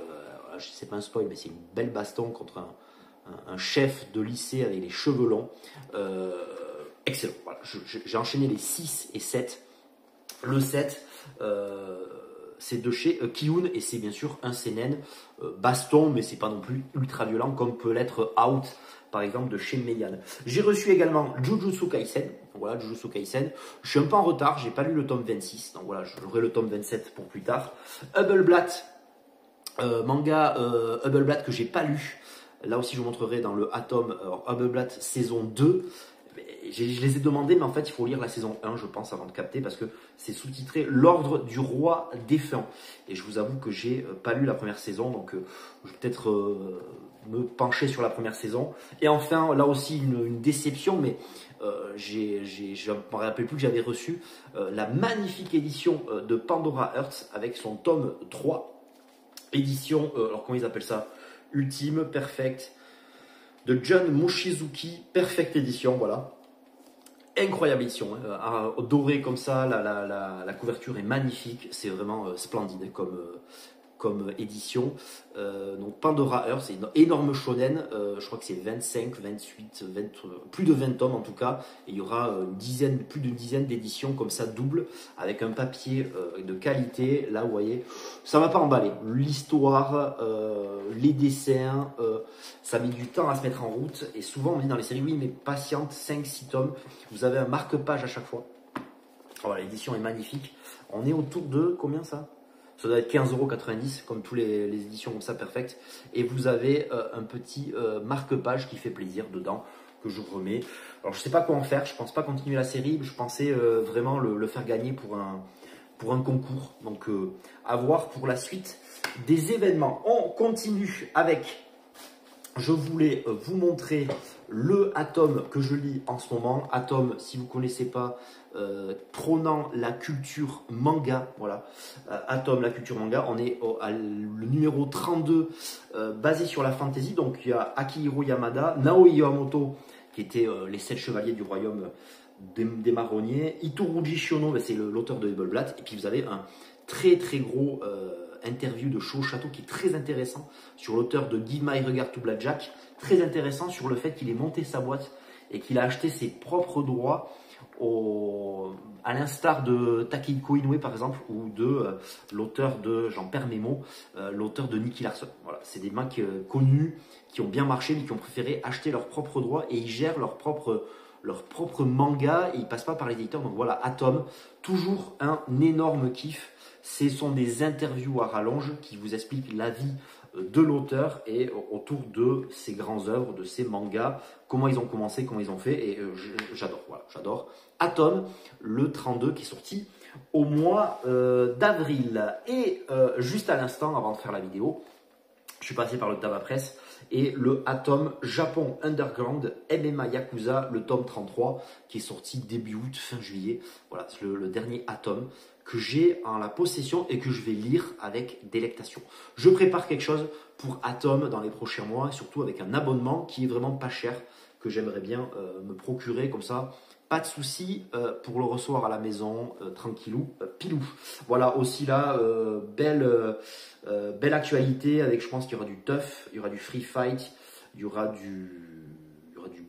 c'est pas un spoil, mais c'est une belle baston contre un chef de lycée avec les cheveux longs. Excellent. Voilà. J'ai enchaîné les 6 et 7. Le 7, c'est de chez Kiun et c'est bien sûr un seinen baston, mais c'est pas non plus ultra violent comme peut l'être Out par exemple de chez Meian. J'ai reçu également Jujutsu Kaisen. Voilà, Jujutsu Kaisen. Je suis un peu en retard, j'ai pas lu le tome 26, donc voilà, j'aurai le tome 27 pour plus tard. Hubbleblatt, manga Hubbleblatt que j'ai pas lu. Là aussi, je vous montrerai dans le Atom Hubbleblatt saison 2. Je les ai demandés, mais en fait, il faut lire la saison 1, je pense, avant de capter, parce que c'est sous-titré L'Ordre du Roi Défunt. Et je vous avoue que j'ai pas lu la première saison, donc je vais peut-être me pencher sur la première saison. Et enfin, là aussi, une déception, mais je ne me rappelle plus que j'avais reçu la magnifique édition de Pandora Hearts avec son tome 3. Édition, alors comment ils appellent ça? Ultime, Perfect, de John Mushizuki, Perfect Edition, voilà. Incroyable édition, hein. Doré comme ça, la couverture est magnifique, c'est vraiment splendide comme édition. Donc Pandora Hearts, c'est une énorme shonen, je crois que c'est 25, 28, 20, plus de 20 tomes en tout cas. Et il y aura plus d'une dizaine d'éditions comme ça double, avec un papier de qualité. Là vous voyez, ça va pas emballer. L'histoire, les dessins, ça met du temps à se mettre en route. Et souvent on dit dans les séries, oui mais patiente, 5-6 tomes, vous avez un marque-page à chaque fois. Voilà, l'édition est magnifique. On est autour de, combien ça? Ça doit être 15,90 € comme tous les éditions comme ça, Perfect. Et vous avez un petit marque-page qui fait plaisir dedans, que je remets. Alors je ne sais pas quoi en faire, je ne pense pas continuer la série. Je pensais vraiment le faire gagner pour un concours. Donc à voir pour la suite des événements. On continue avec... Je voulais vous montrer le Atom que je lis en ce moment. Atom, si vous ne connaissez pas, prônant la culture manga. Voilà, Atom, la culture manga. On est le numéro 32, basé sur la fantasy. Donc il y a Akihiro Yamada, Naoi Yamamoto, qui étaient les 7 chevaliers du royaume des marronniers. Itoruji Shiono, c'est l'auteur de Hubbleblatt. Et puis vous avez un très très gros... interview de Sho Château qui est très intéressant sur l'auteur de Give My Regard to Blackjack, très intéressant sur le fait qu'il ait monté sa boîte et qu'il a acheté ses propres droits à l'instar de Takehiko Inoue par exemple ou de l'auteur de, j'en perds mes mots, l'auteur de Nicky Larson. Voilà, c'est des mecs connus qui ont bien marché mais qui ont préféré acheter leurs propres droits et ils gèrent leur propre manga et ils passent pas par les éditeurs. Donc voilà, Atom, toujours un énorme kiff. Ce sont des interviews à rallonge qui vous expliquent la vie de l'auteur et autour de ses grandes œuvres, de ses mangas, comment ils ont commencé, comment ils ont fait. Et j'adore, voilà, j'adore. Atom, le 32 qui est sorti au mois d'avril. Et juste à l'instant, avant de faire la vidéo, je suis passé par le Tabac Press et le Atom Japon Underground MMA Yakuza, le tome 33 qui est sorti début août, fin juillet. Voilà, c'est le dernier Atom que j'ai en la possession et que je vais lire avec délectation. Je prépare quelque chose pour Atom dans les prochains mois, surtout avec un abonnement qui est vraiment pas cher, que j'aimerais bien me procurer comme ça. Pas de souci pour le recevoir à la maison, tranquillou, pilou. Voilà, aussi là, belle actualité avec, je pense qu'il y aura du Tough, il y aura du Free Fight, il y aura du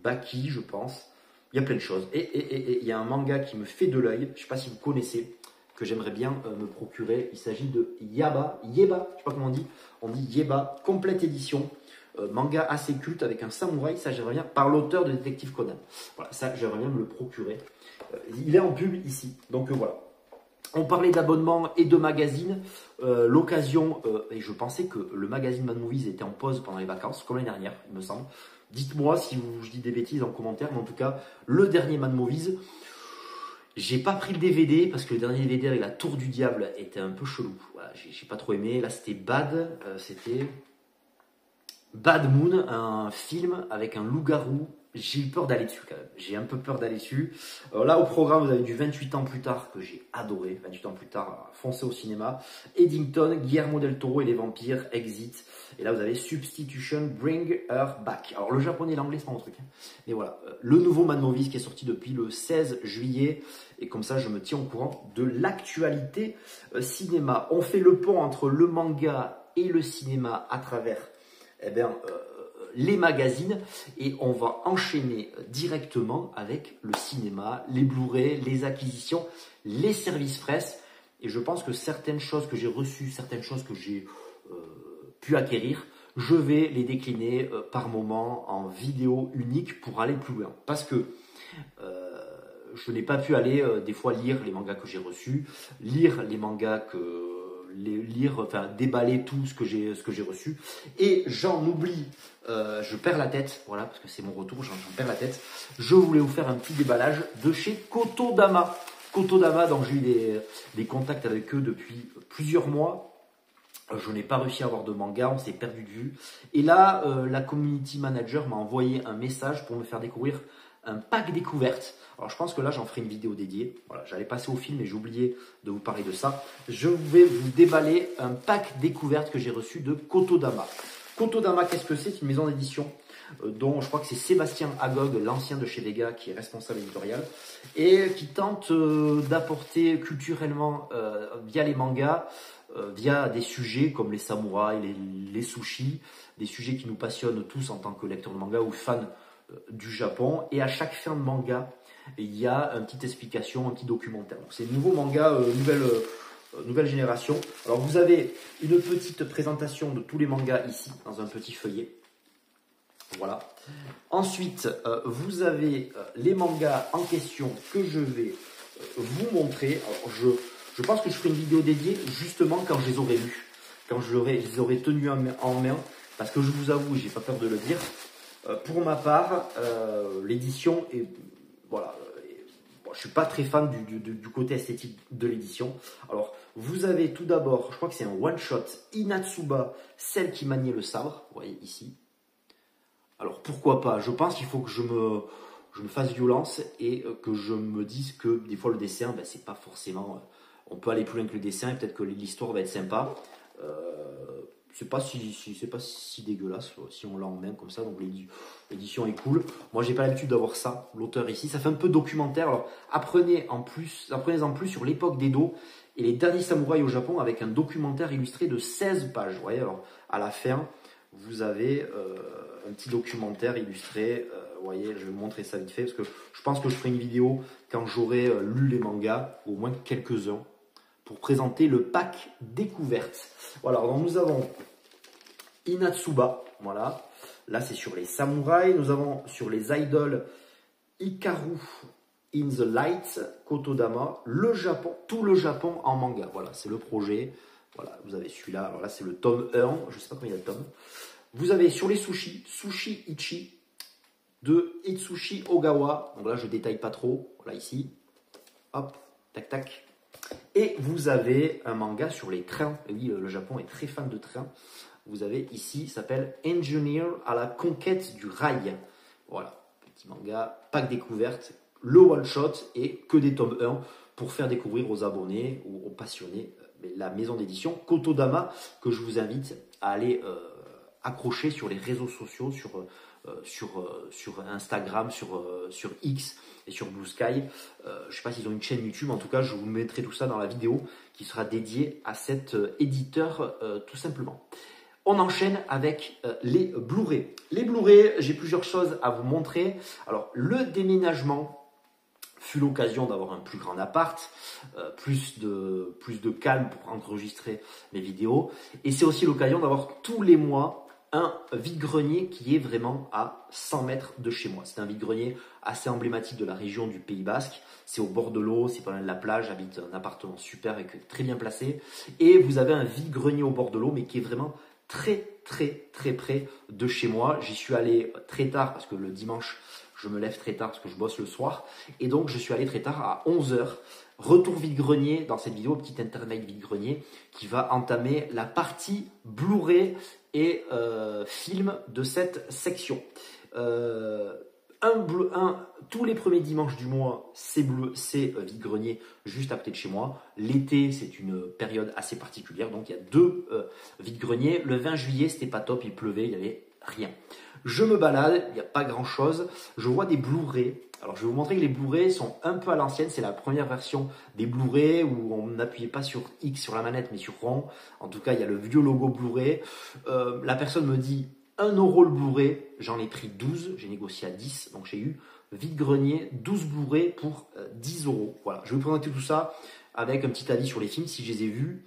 Baki, je pense. Il y a plein de choses. Et il y a un manga qui me fait de l'œil, je ne sais pas si vous connaissez, que j'aimerais bien me procurer. Il s'agit de Yeba, je ne sais pas comment on dit Yeba, complète édition. Manga assez culte avec un samouraï, ça j'aimerais bien, par l'auteur de Détective Conan. Voilà, ça j'aimerais bien me le procurer. Il est en pub ici, donc voilà. On parlait d'abonnement et de magazine. L'occasion, et je pensais que le magazine Mad Movies était en pause pendant les vacances, comme l'année dernière, il me semble. Dites-moi si je dis des bêtises en commentaire, mais en tout cas, le dernier Mad Movies, J'ai pas pris le DVD parce que le dernier DVD avec la Tour du Diable était un peu chelou. Voilà, j'ai pas trop aimé. Là, c'était c'était Bad Moon, un film avec un loup-garou. J'ai eu peur d'aller dessus quand même. J'ai un peu peur d'aller dessus. Là, au programme, vous avez du 28 ans plus tard que j'ai adoré. 28 ans plus tard, foncé au cinéma. Eddington, Guillermo del Toro et les vampires, Exit. Et là, vous avez Substitution, Bring Her Back. Alors, le japonais et l'anglais, c'est pas mon truc. Mais voilà, le nouveau Mad Movies qui est sorti depuis le 16 juillet. Et comme ça, je me tiens au courant de l'actualité cinéma. On fait le pont entre le manga et le cinéma à travers les magazines, et on va enchaîner directement avec le cinéma, les Blu-ray, les acquisitions, les services presse. Et je pense que certaines choses que j'ai reçues, certaines choses que j'ai pu acquérir, je vais les décliner par moment en vidéo unique pour aller plus loin. Parce que je n'ai pas pu aller des fois lire les mangas que j'ai reçus, lire les mangas enfin déballer tout ce que j'ai reçu, et j'en oublie, je perds la tête, voilà, parce que c'est mon retour, j'en perds la tête. Je voulais vous faire un petit déballage de chez Kotodama. Kotodama, donc j'ai eu des contacts avec eux depuis plusieurs mois. Je n'ai pas réussi à avoir de manga, on s'est perdu de vue. Et là, la community manager m'a envoyé un message pour me faire découvrir un pack découverte. Alors je pense que là j'en ferai une vidéo dédiée. Voilà, j'allais passer au film et j'ai oublié de vous parler de ça. Je vais vous déballer un pack découverte que j'ai reçu de Kotodama. Kotodama, qu'est-ce que c'est? C'est une maison d'édition dont je crois que c'est Sébastien Agog, l'ancien de chez Vega, qui est responsable éditorial, et qui tente d'apporter culturellement via les mangas, via des sujets comme les samouraïs, les sushis, des sujets qui nous passionnent tous en tant que lecteurs de manga ou fans du Japon. Et à chaque fin de manga, il y a une petite explication, un petit documentaire. Donc c'est un nouveau manga, nouvelle génération. Alors vous avez une petite présentation de tous les mangas ici, dans un petit feuillet. Voilà. Ensuite, vous avez les mangas en question que je vais vous montrer. Alors je pense que je ferai une vidéo dédiée justement quand je les aurai lus, quand je les aurai tenus en main, parce que je vous avoue, j'ai pas peur de le dire. Pour ma part, l'édition est... Voilà, bon, je ne suis pas très fan du côté esthétique de l'édition. Alors, vous avez tout d'abord, je crois que c'est un one-shot, Inatsuba, celle qui maniait le sabre, vous voyez ici. Alors, pourquoi pas? Je pense qu'il faut que je me fasse violence et que je me dise que des fois le dessin, ben, c'est pas forcément... on peut aller plus loin que le dessin et peut-être que l'histoire va être sympa. C'est pas si dégueulasse si on l'a en main comme ça, donc l'édition est cool. Moi j'ai pas l'habitude d'avoir ça, l'auteur ici, ça fait un peu documentaire. Alors apprenez-en plus sur l'époque d'Edo et les derniers samouraïs au Japon avec un documentaire illustré de 16 pages. Vous voyez, alors à la fin vous avez un petit documentaire illustré. Vous voyez, je vais vous montrer ça vite fait parce que je pense que je ferai une vidéo quand j'aurai lu les mangas, au moins quelques-uns, pour présenter le pack découverte. Voilà, donc nous avons Inatsuba, voilà. Là, c'est sur les samouraïs. Nous avons sur les idoles Hikaru in the Light, Kotodama, le Japon, tout le Japon en manga. Voilà, c'est le projet. Voilà, vous avez celui-là. Alors là, c'est le tome 1. Je ne sais pas combien il y a de tomes. Vous avez sur les sushis, Sushi Ichi de Itsushi Ogawa. Donc là, je ne détaille pas trop. Voilà, ici. Hop, tac, tac. Et vous avez un manga sur les trains. Et oui, le Japon est très fan de trains. Vous avez ici, s'appelle Engineer à la conquête du rail. Voilà, petit manga, pack découverte, le one shot et que des tomes 1 pour faire découvrir aux abonnés ou aux passionnés la maison d'édition Kotodama, que je vous invite à aller accrocher sur les réseaux sociaux, sur Instagram, sur X et sur Blue Sky. Je ne sais pas s'ils ont une chaîne YouTube, en tout cas je vous mettrai tout ça dans la vidéo qui sera dédiée à cet éditeur tout simplement. On enchaîne avec les Blu-ray. Les Blu-ray, j'ai plusieurs choses à vous montrer. Alors le déménagement fut l'occasion d'avoir un plus grand appart, plus de calme pour enregistrer mes vidéos. Et c'est aussi l'occasion d'avoir tous les mois un vide-grenier qui est vraiment à 100 mètres de chez moi. C'est un vide-grenier assez emblématique de la région du Pays Basque. C'est au bord de l'eau, c'est pas loin de la plage. J'habite un appartement super et très bien placé. Et vous avez un vide-grenier au bord de l'eau, mais qui est vraiment très près de chez moi. J'y suis allé très tard parce que le dimanche, je me lève très tard parce que je bosse le soir. Et donc, je suis allé très tard à 11 heures. Retour vide-grenier dans cette vidéo, petit intermède vide-grenier qui va entamer la partie Blu-ray et film de cette section. Tous les premiers dimanches du mois, c'est vide-grenier juste à côté de chez moi. L'été, c'est une période assez particulière, donc il y a 2 vide-greniers. Le 20 juillet, c'était pas top, il pleuvait, il n'y avait rien. Je me balade, il n'y a pas grand chose. Je vois des Blu-ray. Alors je vais vous montrer que les Blu-ray sont un peu à l'ancienne. C'est la première version des Blu-ray où on n'appuyait pas sur X sur la manette mais sur rond. En tout cas, il y a le vieux logo Blu-ray. La personne me dit 1 euro le Blu-ray. J'en ai pris 12. J'ai négocié à 10. Donc j'ai eu vide-grenier 12 Blu-ray pour 10 euros. Voilà, je vais vous présenter tout ça avec un petit avis sur les films si je les ai vus.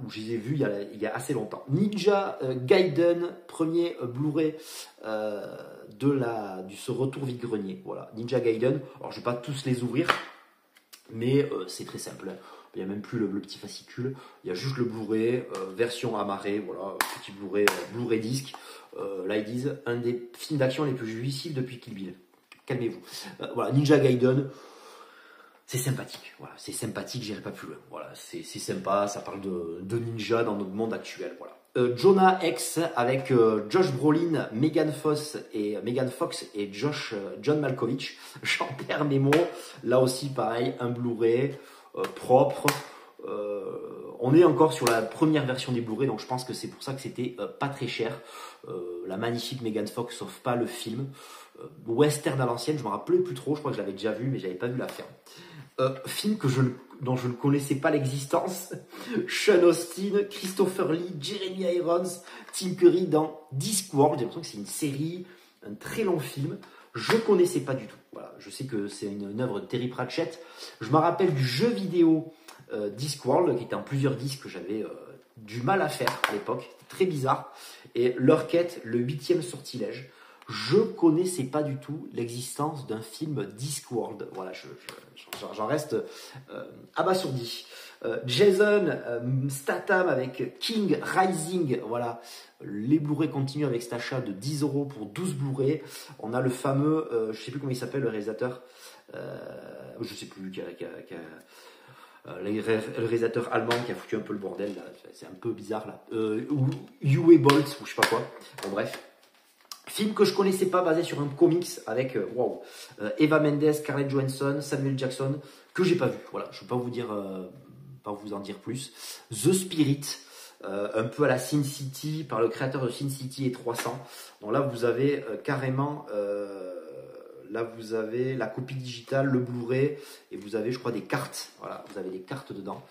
Où je les ai vus il y a assez longtemps. Ninja Gaiden, premier Blu-ray de ce retour vide-grenier. Voilà, Ninja Gaiden. Alors je ne vais pas tous les ouvrir, mais c'est très simple. Il n'y a même plus le petit fascicule. Il y a juste le Blu-ray, version amarrée. Voilà, petit Blu-ray, Blu-ray disque. Là ils disent un des films d'action les plus jouissifs depuis Kill Bill. Calmez-vous. Voilà, Ninja Gaiden. C'est sympathique, voilà, c'est sympathique, j'irai pas plus loin. Voilà, c'est sympa, ça parle de ninja dans notre monde actuel. Voilà. Jonah Hex avec Josh Brolin, Megan Fox et John Malkovich. J'en perds mes mots. Là aussi, pareil, un Blu-ray propre. On est encore sur la première version des Blu-ray, donc je pense que c'est pour ça que c'était pas très cher. La magnifique Megan Fox, sauf pas le film. Western à l'ancienne, je me rappelais plus trop, je crois que je l'avais déjà vu, mais j'avais pas vu la ferme. Film dont je ne connaissais pas l'existence. Sean Austin, Christopher Lee, Jeremy Irons, Tim Curry dans Discworld. J'ai l'impression que c'est une série, un très long film. Je ne connaissais pas du tout. Voilà, je sais que c'est une œuvre de Terry Pratchett. Je me rappelle du jeu vidéo Discworld, qui était en plusieurs disques que j'avais du mal à faire à l'époque. Très bizarre. Et leur quête, le 8e sortilège. Je connaissais pas du tout l'existence d'un film Discworld. Voilà, j'en reste abasourdi. Jason Statham avec King Rising. Voilà, les Blu-ray continuent avec cet achat de 10 euros pour 12 Blu-ray. On a le fameux, je sais plus comment il s'appelle, le réalisateur. Je sais plus, le réalisateur allemand qui a foutu un peu le bordel là. C'est un peu bizarre là. Uwe Boll ou je sais pas quoi. Bon bref. Film que je connaissais pas, basé sur un comics avec Eva Mendes, Scarlett Johansson, Samuel Jackson, que j'ai pas vu. Voilà, je ne vais pas vous en dire plus. The Spirit, un peu à la Sin City, par le créateur de Sin City et 300. Donc là, vous avez carrément, là vous avez la copie digitale, le Blu-ray, et vous avez, je crois, des cartes. Voilà, vous avez des cartes dedans.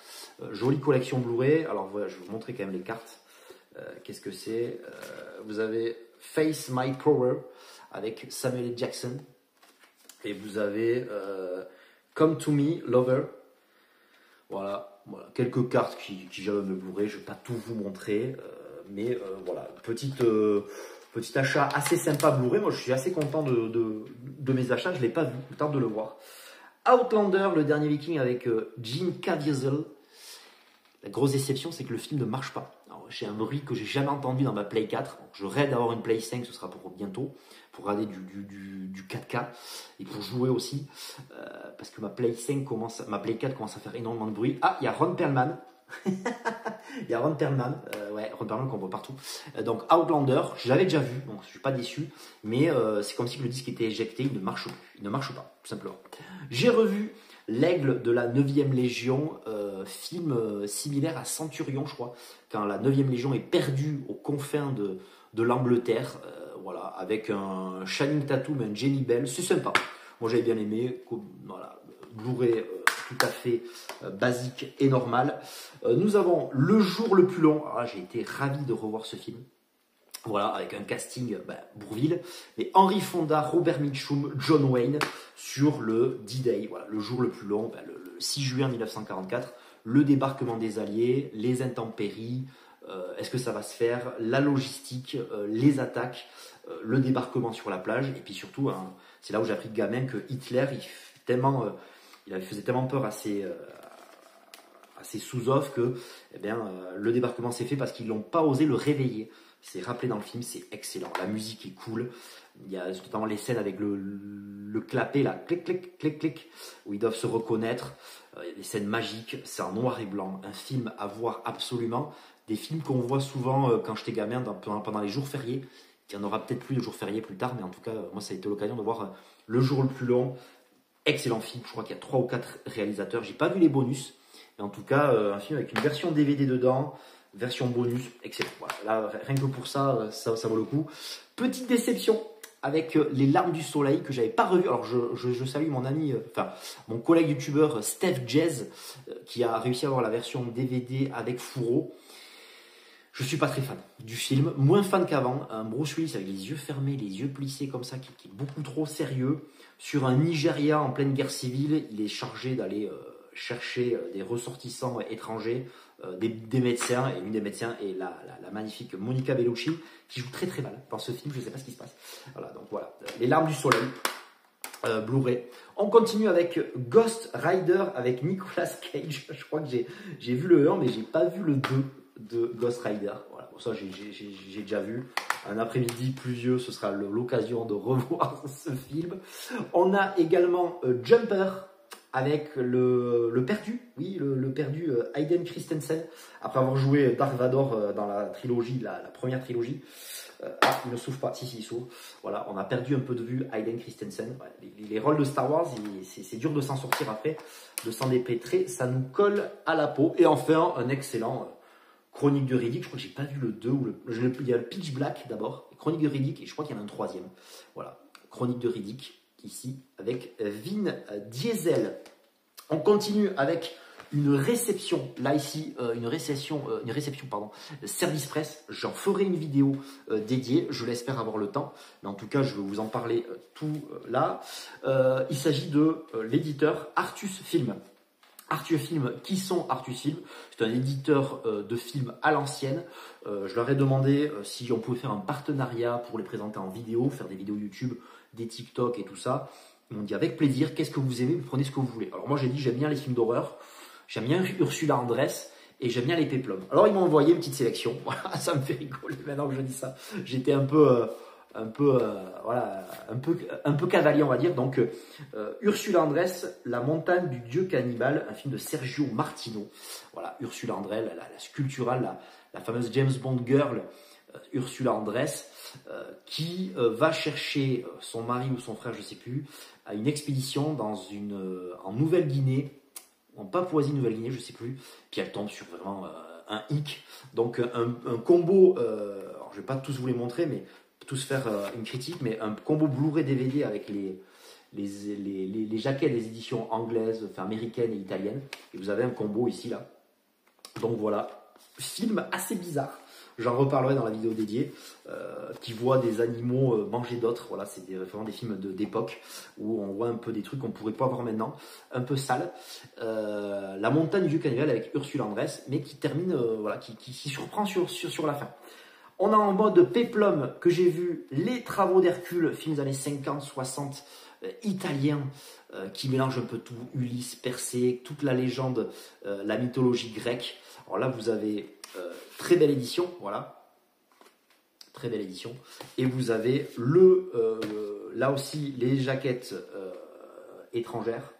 Jolie collection Blu-ray. Alors voilà, je vais vous montrer quand même les cartes. Qu'est-ce que c'est? Vous avez Face My Power avec Samuel Jackson. Et vous avez Come to Me, Lover. Voilà, quelques cartes qui jalonnent le Blu-ray. Je ne vais pas tout vous montrer. Mais voilà, petit achat assez sympa Blu-ray. Moi, je suis assez content de mes achats. Je ne l'ai pas vu, je tente de le voir. Outlander, le dernier Viking avec Jim Caviezel. La grosse déception, c'est que le film ne marche pas. J'ai un bruit que j'ai jamais entendu dans ma Play 4. Je rêve d'avoir une Play 5, ce sera pour bientôt, pour regarder du 4K et pour jouer aussi, parce que ma Play 4 commence à faire énormément de bruit. Ah, il y a Ron Perlman. Il y a Ron Perlman, Ron Perlman qu'on voit partout. Donc Outlander, je l'avais déjà vu, donc je suis pas déçu, mais c'est comme si le disque était éjecté, il ne marche plus, il ne marche pas, tout simplement. J'ai revu L'Aigle de la 9e Légion, film similaire à Centurion, je crois, quand la 9e Légion est perdue aux confins de l'Angleterre, voilà, avec un Channing Tatum et un Jamie Bell, c'est sympa. Moi j'avais bien aimé, voilà, Blu-ray tout à fait basique et normal. Nous avons Le Jour le plus long. Alors là, j'ai été ravi de revoir ce film. Voilà, avec un casting Bourvil, mais Henry Fonda, Robert Mitchum, John Wayne sur le D-Day, voilà, le jour le plus long, le 6 juin 1944, le débarquement des Alliés, les intempéries, est-ce que ça va se faire, la logistique, les attaques, le débarquement sur la plage, et puis surtout, hein, c'est là où j'ai appris de gamin que Hitler, il faisait tellement peur à ses sous-offres que le débarquement s'est fait parce qu'ils n'ont pas osé le réveiller. C'est rappelé dans le film, c'est excellent. La musique est cool. Il y a notamment les scènes avec le clapet, là, clic, clic, clic, clic, où ils doivent se reconnaître. Il y a des scènes magiques, c'est en noir et blanc. Un film à voir absolument. Des films qu'on voit souvent quand j'étais gamin pendant les jours fériés. Il n'y en aura peut-être plus de jours fériés plus tard, mais en tout cas, moi, ça a été l'occasion de voir le jour le plus long. Excellent film, je crois qu'il y a 3 ou 4 réalisateurs. J'ai pas vu les bonus, mais en tout cas, un film avec une version DVD dedans, version bonus, excellent. Voilà, là, rien que pour ça, ça vaut le coup. Petite déception avec Les Larmes du Soleil que j'avais pas revu. Alors, je salue mon ami, mon collègue youtubeur Steph Jazz, qui a réussi à avoir la version DVD avec Fourreau. Je suis pas très fan du film, moins fan qu'avant. Un Bruce Willis avec les yeux fermés, les yeux plissés comme ça, qui est beaucoup trop sérieux. Sur un Nigeria en pleine guerre civile, il est chargé d'aller chercher des ressortissants étrangers, des médecins. Et l'une des médecins est la magnifique Monica Bellucci, qui joue très très mal dans ce film. Je ne sais pas ce qui se passe. Voilà, donc voilà. Les Larmes du Soleil, Blu-ray. On continue avec Ghost Rider avec Nicolas Cage. Je crois que j'ai vu le 1, mais j'ai pas vu le 2. De Ghost Rider, voilà, bon, ça j'ai déjà vu. Un après-midi pluvieux, ce sera l'occasion de revoir ce film. On a également Jumper avec le perdu, oui, le perdu Hayden Christensen, après avoir joué Dark Vador dans la trilogie, la première trilogie. Il ne s'ouvre pas, si il s'ouvre. Voilà, on a perdu un peu de vue Hayden Christensen. Ouais, les rôles de Star Wars, c'est dur de s'en sortir après, de s'en dépêtrer, ça nous colle à la peau. Et enfin, un excellent Chronique de Riddick, je crois que j'ai pas vu le 2, il y a le Pitch Black d'abord, Chronique de Riddick, et je crois qu'il y en a un troisième. Voilà, Chronique de Riddick, ici, avec Vin Diesel. On continue avec une réception, là ici, une réception, pardon, service presse. J'en ferai une vidéo dédiée, je l'espère avoir le temps, mais en tout cas, je vais vous en parler tout là. Il s'agit de l'éditeur Artus Film. Artus Film, qui sont Artus Film? C'est un éditeur de films à l'ancienne. Je leur ai demandé si on pouvait faire un partenariat pour les présenter en vidéo, faire des vidéos YouTube, des TikTok et tout ça. Ils m'ont dit avec plaisir, qu'est-ce que vous aimez, vous prenez ce que vous voulez. Alors moi j'ai dit j'aime bien les films d'horreur, j'aime bien Ursula Andress et j'aime bien les péplums. Alors ils m'ont envoyé une petite sélection, voilà, ça me fait rigoler maintenant que je dis ça. J'étais un peu cavalier, on va dire. Donc, Ursula Andress, La montagne du dieu cannibale, un film de Sergio Martino. Voilà, Ursula Andress, la sculpturale, la fameuse James Bond girl, Ursula Andress, qui va chercher son mari ou son frère, je ne sais plus, à une expédition en Nouvelle-Guinée, en Papouasie-Nouvelle-Guinée, je ne sais plus. Puis elle tombe sur vraiment un hic. Donc, un combo, alors je ne vais pas tous vous les montrer, mais tous faire une critique, mais un combo Blu-ray DVD avec les jaquettes des éditions anglaises, enfin américaines et italiennes. Et vous avez un combo ici, là. Donc voilà, film assez bizarre. J'en reparlerai dans la vidéo dédiée, qui voit des animaux manger d'autres. Voilà, c'est vraiment des films d'époque où on voit un peu des trucs qu'on ne pourrait pas voir maintenant, un peu sale. La montagne du cannibale avec Ursula Andress, mais qui termine, voilà, qui surprend sur la fin. On a en mode péplum que j'ai vu Les Travaux d'Hercule, film des années 50-60, italien, qui mélange un peu tout, Ulysse, Persée, toute la légende, la mythologie grecque. Alors là, vous avez très belle édition, voilà, très belle édition. Et vous avez là aussi les jaquettes étrangères.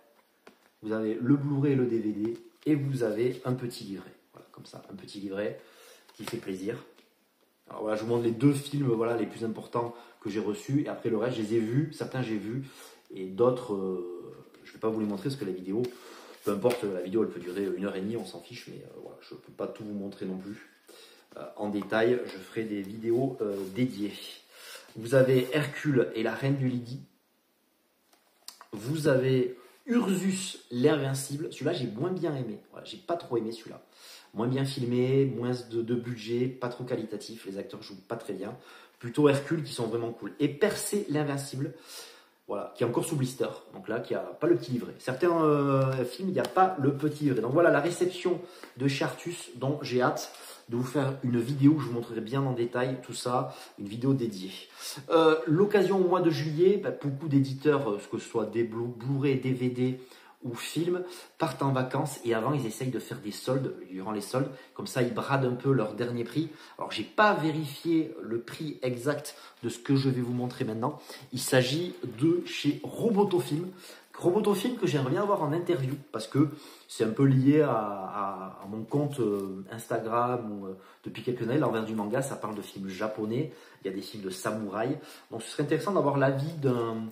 Vous avez le Blu-ray et le DVD, et vous avez un petit livret. Voilà, comme ça, un petit livret qui fait plaisir. Alors voilà, je vous montre les 2 films, voilà, les plus importants que j'ai reçus. Et après le reste, je les ai vus. Certains j'ai vus. Et d'autres, je ne vais pas vous les montrer parce que la vidéo, peu importe, la vidéo elle peut durer 1h30, on s'en fiche. Mais voilà, je ne peux pas tout vous montrer non plus. En détail, je ferai des vidéos dédiées. Vous avez Hercule et la Reine du Lydie. Vous avez Ursus l'Invincible. Celui-là, j'ai moins bien aimé. Voilà, j'ai pas trop aimé celui-là. Moins bien filmé, moins de budget, pas trop qualitatif, les acteurs jouent pas très bien. Plutôt Hercule qui sont vraiment cool. Et Persée l'Invincible, voilà, qui est encore sous blister. Donc là, qui a pas le petit livret. Certains films, il n'y a pas le petit livret. Donc voilà la réception de chez Artus, dont j'ai hâte de vous faire une vidéo où je vous montrerai bien en détail tout ça, une vidéo dédiée. L'occasion au mois de juillet, beaucoup d'éditeurs, que ce soit des Blu-ray, DVD, ou films partent en vacances et avant ils essayent de faire des soldes durant les soldes, comme ça ils bradent un peu leur dernier prix. Alors j'ai pas vérifié le prix exact de ce que je vais vous montrer maintenant. Il s'agit de chez Robotofilm. Robotofilm que j'aimerais bien avoir en interview parce que c'est un peu lié à mon compte Instagram où, depuis quelques années, l'envers du manga, ça parle de films japonais, il y a des films de samouraï. Donc ce serait intéressant d'avoir l'avis d'un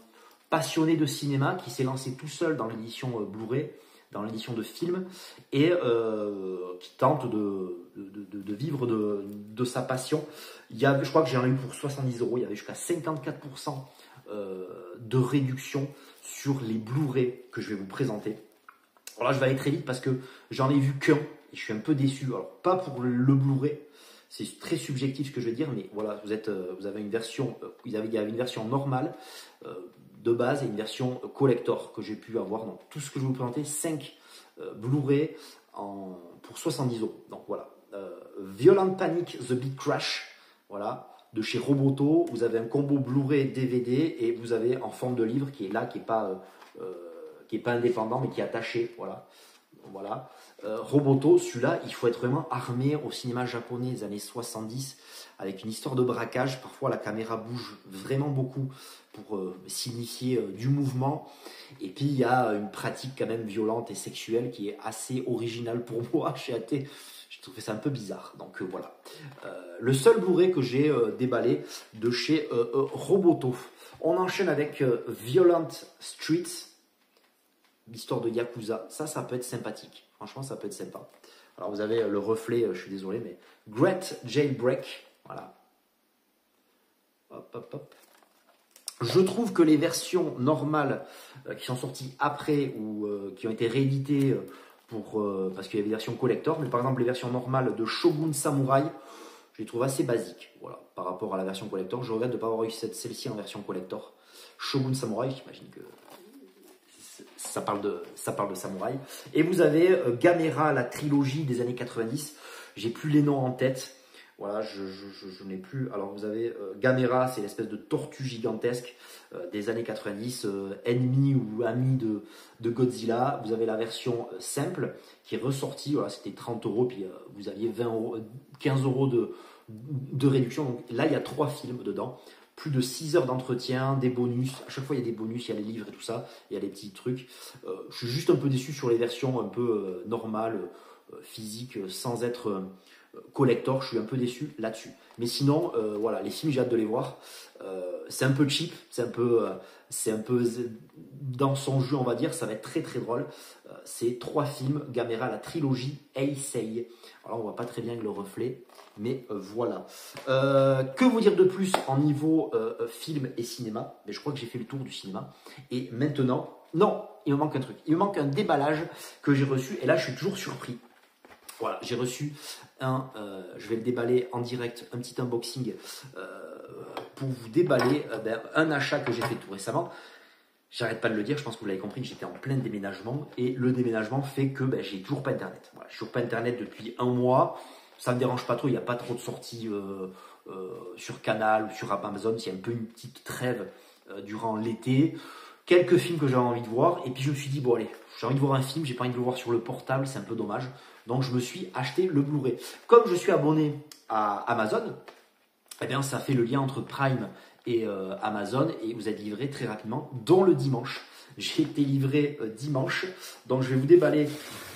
passionné de cinéma qui s'est lancé tout seul dans l'édition Blu-ray, dans l'édition de films, et qui tente de vivre de sa passion. Je crois que j'en ai eu pour 70 €, il y avait jusqu'à 54% de réduction sur les Blu-ray que je vais vous présenter. Alors là, je vais aller très vite parce que j'en ai vu qu'un et je suis un peu déçu. Alors, pas pour le Blu-ray, c'est très subjectif ce que je vais dire, mais voilà, vous avez une version, il y avait une version normale de base et une version collector que j'ai pu avoir. Donc, tout ce que je vais vous présenter, 5 Blu-ray pour 70 €. Donc voilà, Violent Panic, The Big Crash, voilà. De chez Roboto, vous avez un combo Blu-ray DVD et vous avez en forme de livre qui est là, qui n'est pas indépendant mais qui est attaché. Voilà. Roboto, celui-là, il faut être vraiment armé au cinéma japonais des années 70 avec une histoire de braquage. Parfois, la caméra bouge vraiment beaucoup pour signifier du mouvement. Et puis, il y a une pratique quand même violente et sexuelle qui est assez originale pour moi. J'ai trouvé ça un peu bizarre. Donc voilà. Le seul Blu-ray que j'ai déballé de chez Roboto. On enchaîne avec Violent Streets, l'histoire de Yakuza. Ça peut être sympathique. Franchement, ça peut être sympa. Alors vous avez le reflet, je suis désolé, mais Great Jailbreak. Voilà. Hop. Je trouve que les versions normales qui sont sorties après ou qui ont été rééditées parce qu'il y avait des versions collector, mais par exemple les versions normales de Shogun Samurai, je les trouve assez basiques, voilà, par rapport à la version collector. Je regrette de ne pas avoir eu celle-ci en version collector. Shogun Samurai, j'imagine que ça parle de samouraï. Et vous avez Gamera, la trilogie des années 90. J'ai plus les noms en tête. Voilà, je n'ai plus. Alors vous avez Gamera, c'est l'espèce de tortue gigantesque des années 90, ennemi ou ami de Godzilla. Vous avez la version simple qui est ressortie. Voilà, c'était 30 €, puis vous aviez 15 € de réduction. Donc là, il y a 3 films dedans. Plus de 6 heures d'entretien, des bonus. À chaque fois, il y a des bonus, il y a les livres et tout ça. Il y a les petits trucs. Je suis juste un peu déçu sur les versions un peu normales, physiques, sans être collector. Je suis un peu déçu là-dessus. Mais sinon, voilà, les films, j'ai hâte de les voir. C'est un peu cheap, c'est un peu dans son jeu, on va dire. Ça va être très très drôle. C'est 3 films, Gamera, la trilogie Heisei. Alors, on voit pas très bien avec le reflet. Mais voilà. Que vous dire de plus en niveau film et cinéma? Mais je crois que j'ai fait le tour du cinéma. Et maintenant, non, il me manque un truc. Il me manque un déballage que j'ai reçu. Et là, je suis toujours surpris. Voilà, j'ai reçu je vais le déballer en direct, un petit unboxing pour vous déballer un achat que j'ai fait tout récemment. J'arrête pas de le dire, je pense que vous l'avez compris, que j'étais en plein déménagement. Et le déménagement fait que j'ai toujours pas Internet. Voilà, j'ai toujours pas Internet depuis 1 mois. Ça me dérange pas trop, il n'y a pas trop de sorties sur Canal ou sur Amazon. C'est un peu une petite trêve durant l'été. Quelques films que j'avais envie de voir. Et puis je me suis dit, bon allez, j'ai envie de voir un film, j'ai pas envie de le voir sur le portable, c'est un peu dommage. Donc je me suis acheté le Blu-ray. Comme je suis abonné à Amazon, eh bien ça fait le lien entre Prime et Amazon. Et vous êtes livré très rapidement, dont le dimanche. J'ai été livré dimanche. Donc je vais vous déballer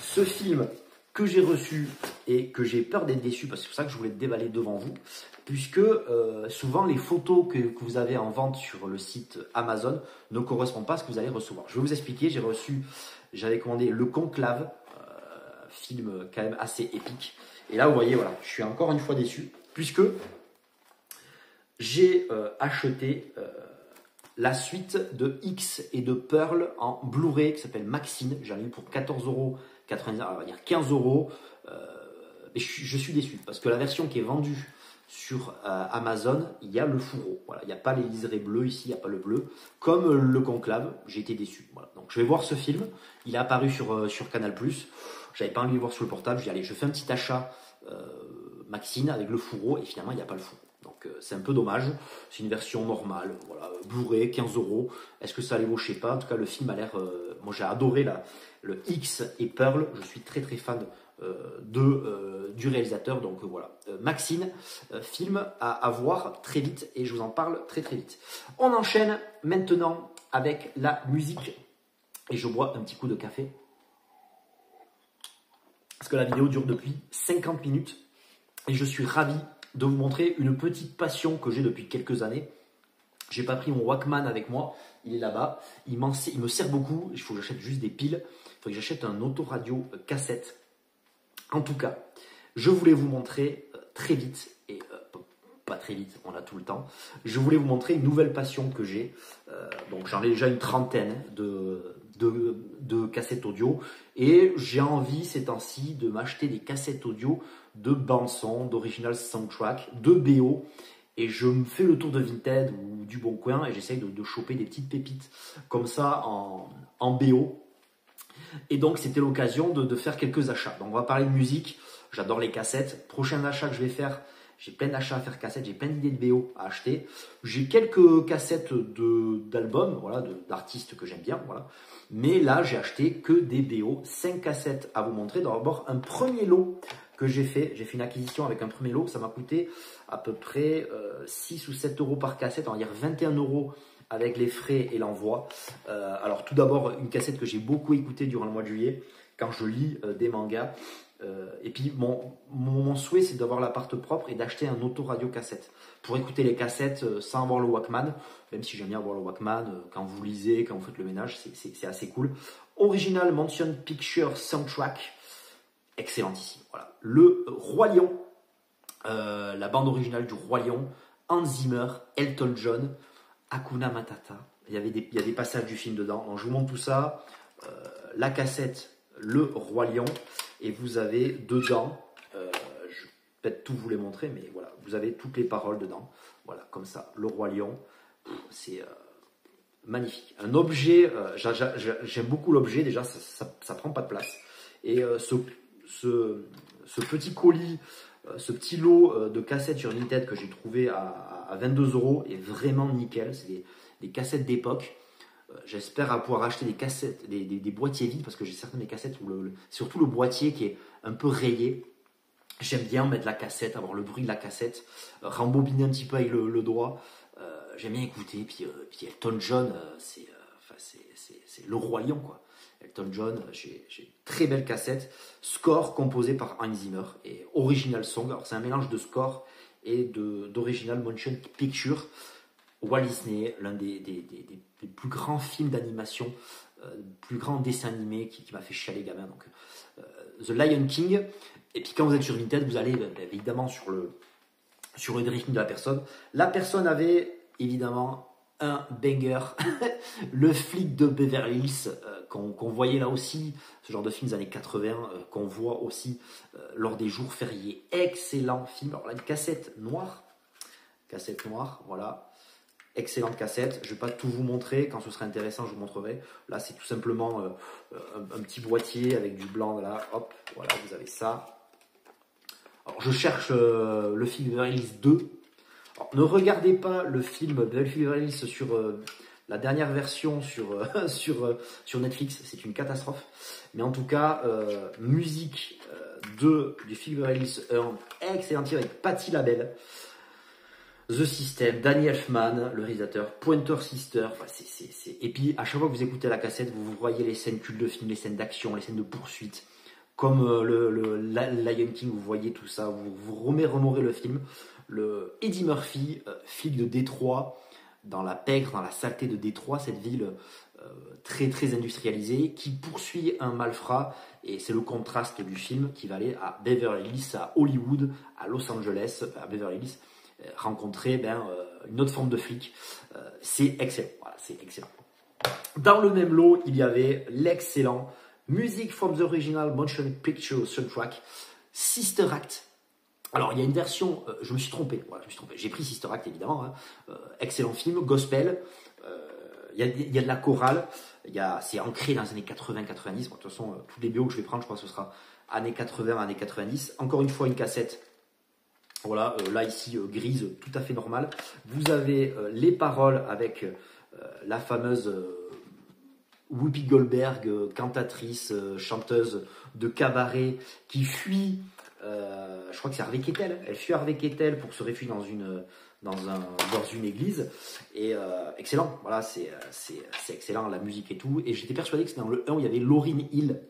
ce film que j'ai reçu et que j'ai peur d'être déçu, parce que c'est pour ça que je voulais le déballer devant vous, puisque souvent les photos que vous avez en vente sur le site Amazon ne correspondent pas à ce que vous allez recevoir. Je vais vous expliquer, j'avais commandé Le Conclave, film quand même assez épique, et là vous voyez, voilà, je suis encore une fois déçu, puisque j'ai acheté la suite de X et de Pearl en Blu-ray qui s'appelle Maxine. J'en ai eu pour 14,90 €, on va dire 15 €. Mais je suis déçu parce que la version qui est vendue sur Amazon, il y a le fourreau. Voilà, il n'y a pas les liserés bleus ici, il n'y a pas le bleu. Comme Le Conclave, j'ai été déçu. Voilà. Donc je vais voir ce film. Il est apparu sur Canal+. J'avais pas envie de le voir sur le portable. J'ai dit allez, je fais un petit achat Maxine avec le fourreau et finalement il n'y a pas le fourreau. Donc Donc c'est un peu dommage. C'est une version normale, voilà, Blu-ray, 15 €. Est-ce que ça les vaut? Je sais pas. En tout cas, le film a l'air. Moi, j'ai adoré le X et Pearl. Je suis très très fan du réalisateur. Donc voilà, Maxine, film à voir très vite et je vous en parle très très vite. On enchaîne maintenant avec la musique et je bois un petit coup de café parce que la vidéo dure depuis 50 minutes et je suis ravi de vous montrer une petite passion que j'ai depuis quelques années. J'ai pas pris mon Walkman avec moi, il est là-bas, il me sert beaucoup, il faut que j'achète juste des piles, il faut que j'achète un autoradio cassette. En tout cas, je voulais vous montrer très vite, et pas très vite, on a tout le temps, je voulais vous montrer une nouvelle passion que j'ai. Donc j'en ai déjà une trentaine de cassettes audio et j'ai envie ces temps-ci de m'acheter des cassettes audio de bande-son, d'original soundtrack, de BO. Et je me fais le tour de Vinted ou du Bon Coin et j'essaye de choper des petites pépites comme ça en BO. Et donc, c'était l'occasion de faire quelques achats. Donc, on va parler de musique. J'adore les cassettes. Prochain achat que je vais faire, j'ai plein d'achats à faire cassettes. J'ai plein d'idées de BO à acheter. J'ai quelques cassettes d'albums, voilà, d'artistes que j'aime bien. Voilà. Mais là, j'ai acheté que des BO. 5 cassettes à vous montrer. D'abord, un premier lot que j'ai fait. J'ai fait une acquisition avec un premier lot. Ça m'a coûté à peu près 6 ou 7 € par cassette. On va dire 21 € avec les frais et l'envoi. Alors tout d'abord, une cassette que j'ai beaucoup écoutée durant le mois de juillet, quand je lis des mangas. Et puis mon souhait, c'est d'avoir l'appart propre et d'acheter un autoradio cassette. Pour écouter les cassettes sans avoir le Walkman, même si j'aime bien avoir le Walkman, quand vous lisez, quand vous faites le ménage, c'est assez cool. Original Motion Picture Soundtrack, excellentissime. Voilà. Le Roi Lion, la bande originale du Roi Lion, Hans Zimmer, Elton John, Hakuna Matata. Il y a des passages du film dedans. Donc je vous montre tout ça. La cassette, le Roi Lion. Et vous avez dedans, je vais peut-être tout vous les montrer, mais voilà, vous avez toutes les paroles dedans. Voilà, comme ça, le Roi Lion. C'est magnifique. Un objet, j'aime beaucoup l'objet. Déjà, ça prend pas de place. Et ce petit colis, ce petit lot de cassettes sur Vinted que j'ai trouvé à 22 € est vraiment nickel. C'est des cassettes d'époque. J'espère pouvoir acheter des cassettes, des boîtiers vides parce que j'ai certaines des cassettes où surtout le boîtier qui est un peu rayé. J'aime bien mettre la cassette, avoir le bruit de la cassette, rembobiner un petit peu avec le doigt. J'aime bien écouter. Puis Elton John, c'est le Roi Lion, quoi. Elton John, j'ai une très belle cassette. Score composé par Hans Zimmer et Original Song. Alors c'est un mélange de score et d'Original Motion Picture. Walt Disney, l'un des plus grands films d'animation, plus grands dessins animés qui m'a fait chialer gamin. Donc, The Lion King. Et puis quand vous êtes sur Vinted, vous allez évidemment sur le drifting de la personne. La personne avait évidemment un banger, le flic de Beverly Hills, qu'on voyait là aussi, ce genre de film des années 80, qu'on voit aussi lors des jours fériés. Excellent film. Alors là, une cassette noire, voilà. Excellente cassette, je ne vais pas tout vous montrer, quand ce sera intéressant je vous montrerai. Là c'est tout simplement un petit boîtier avec du blanc là, hop, voilà vous avez ça. Alors je cherche le film Beverly Hills 2. Alors, ne regardez pas le film Beverly Hills sur la dernière version sur Netflix, c'est une catastrophe. Mais en tout cas, musique du film Beverly Hills 1, excellent tir avec Patti LaBelle. The System, Danny Elfman, le réalisateur, Pointer Sister, enfin et puis à chaque fois que vous écoutez la cassette, vous voyez les scènes cultes de film, les scènes d'action, les scènes de poursuite, comme le Lion King, vous voyez tout ça, vous remémorez le film. Le Eddie Murphy, flic de Détroit, dans la pègre, dans la saleté de Détroit, cette ville très très industrialisée, qui poursuit un malfrat, et c'est le contraste du film qui va aller à Beverly Hills, à Hollywood, à Los Angeles, à Beverly Hills, rencontrer une autre forme de flic. C'est excellent. Voilà, c'est excellent. Dans le même lot, il y avait l'excellent Music from the Original Motion Picture Soundtrack, Sister Act. Alors, il y a une version, je me suis trompé. Voilà, j'ai pris Sister Act, évidemment. Hein. Excellent film, gospel. Il y a de la chorale. C'est ancré dans les années 80-90. De toute façon, tous les BO que je vais prendre, je crois que ce sera années 80, années 90. Encore une fois, une cassette Voilà, là ici, grise, tout à fait normale. Vous avez les paroles avec la fameuse Whoopi Goldberg, cantatrice, chanteuse de cabaret, qui fuit, je crois que c'est Harvey Keitel, elle fuit Harvey Keitel pour se réfugier dans une église. Et excellent, voilà, c'est excellent, la musique et tout. Et j'étais persuadé que c'était dans le 1 où il y avait Lauryn Hill.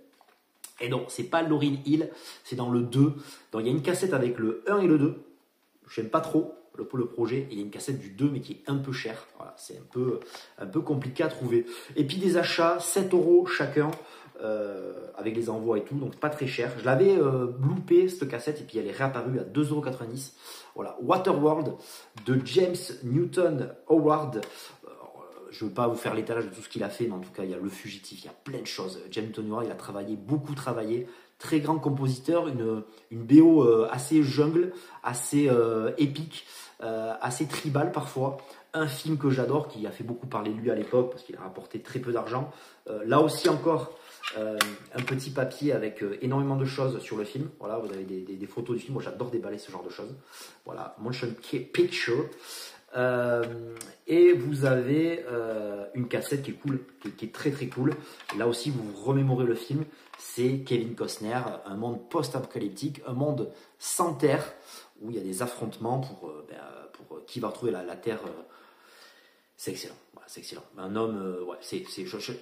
Et non, c'est pas Lauryn Hill, c'est dans le 2. Donc il y a une cassette avec le 1 et le 2. J'aime pas trop le projet. Il y a une cassette du 2, mais qui est un peu chère. Voilà, c'est un peu compliqué à trouver. Et puis des achats, 7 € chacun, avec les envois et tout, donc pas très cher. Je l'avais loupé cette cassette, et puis elle est réapparue à 2,90 €. Voilà, Waterworld de James Newton Howard. Je ne veux pas vous faire l'étalage de tout ce qu'il a fait, mais en tout cas, il y a Le Fugitif, il y a plein de choses. James Newton Howard, il a travaillé, beaucoup travaillé. Très grand compositeur, une BO assez jungle, assez épique, assez tribal parfois. Un film que j'adore, qui a fait beaucoup parler de lui à l'époque, parce qu'il a rapporté très peu d'argent. Là aussi encore, un petit papier avec énormément de choses sur le film. Voilà, vous avez des photos du film. Moi, j'adore déballer ce genre de choses. Voilà, motion picture. Et vous avez une cassette qui est cool, qui est très très cool. Là aussi, vous vous remémorez le film. C'est Kevin Costner, un monde post-apocalyptique, un monde sans terre, où il y a des affrontements pour qui va retrouver la terre. C'est excellent, voilà, c'est excellent. Un homme, ouais,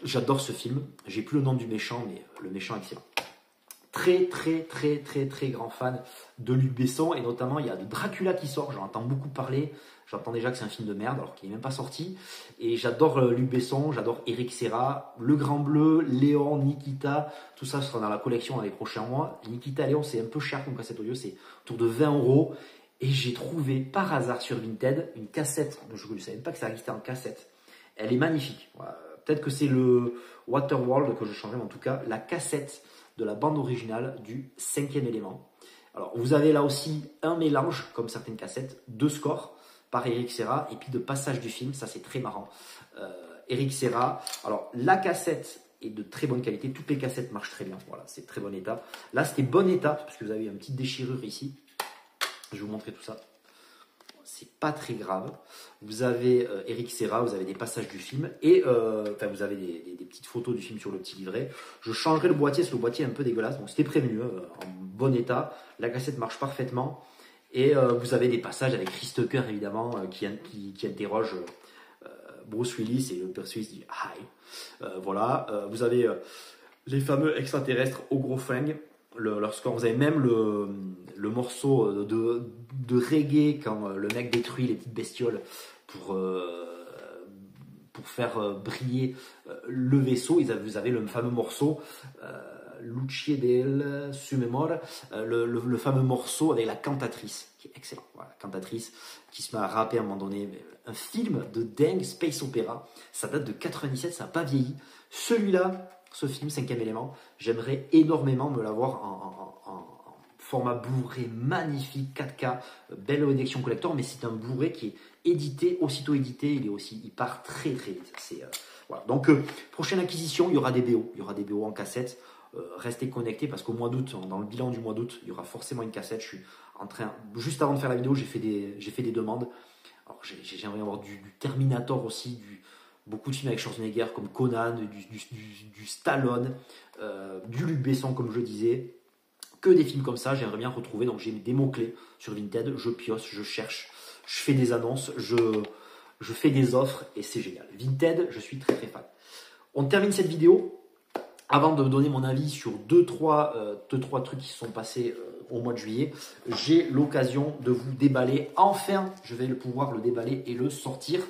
j'adore ce film. J'ai plus le nom du méchant, mais le méchant est excellent. Très très très très très grand fan de Luc Besson, et notamment il y a de Dracula qui sort, j'en entends beaucoup parler. J'entends déjà que c'est un film de merde alors qu'il n'est même pas sorti. Et j'adore Luc Besson, j'adore Eric Serra, Le Grand Bleu, Léon, Nikita. Tout ça sera dans la collection dans les prochains mois. Nikita et Léon, c'est un peu cher comme cassette audio, c'est autour de 20 €. Et j'ai trouvé par hasard sur Vinted une cassette. Je ne savais même pas que ça existait en cassette. Elle est magnifique. Voilà. Peut-être que c'est le Waterworld que je changerai, mais en tout cas, la cassette de la bande originale du 5e élément. Alors, vous avez là aussi un mélange, comme certaines cassettes, de scores par Eric Serra et puis de passage du film. Ça, c'est très marrant. Eric Serra. Alors, la cassette est de très bonne qualité. Toutes les cassettes marchent très bien. Voilà, c'est très bon état. Là, c'était bon état parce que vous avez une petite déchirure ici. Je vais vous montrer tout ça. C'est pas très grave. Vous avez Eric Serra, vous avez des passages du film et vous avez des petites photos du film sur le petit livret. Je changerai le boîtier parce que le boîtier est un peu dégueulasse. Donc, c'était prévenu, en bon état. La cassette marche parfaitement. Et vous avez des passages avec Chris Tucker, évidemment, qui interroge Bruce Willis, et le Bruce Willis dit « Hi ». Voilà, vous avez les fameux extraterrestres au gros flingue. Leur score, vous avez même le morceau de reggae quand le mec détruit les petites bestioles pour faire briller le vaisseau. Vous avez le fameux morceau Luce del Sumemor, le fameux morceau avec la cantatrice, qui est excellent. Voilà, la cantatrice qui se met à rapper à un moment donné. Un film de dingue, space opéra. Ça date de 97, ça n'a pas vieilli. Celui-là, ce film, 5e élément, j'aimerais énormément me l'avoir en format Blu-ray magnifique, 4K, belle édition collector, mais c'est un Blu-ray qui est édité, aussitôt édité, il part très très vite. Voilà. Donc, prochaine acquisition, il y aura des BO en cassette. Restez connectés parce qu'au mois d'août, dans le bilan du mois d'août, il y aura forcément une cassette. Je suis en train, juste avant de faire la vidéo, j'ai fait des demandes. Alors, j'aimerais avoir du Terminator aussi, beaucoup de films avec Schwarzenegger comme Conan, du Stallone, du Luc Besson comme je disais, que des films comme ça, j'aimerais bien retrouver. Donc j'ai des mots-clés sur Vinted, je pioche, je cherche, je fais des annonces, je fais des offres et c'est génial. Vinted, je suis très très fan. On termine cette vidéo. Avant de donner mon avis sur deux, trois trucs qui se sont passés au mois de juillet, j'ai l'occasion de vous déballer. Enfin, je vais pouvoir le déballer et le sortir.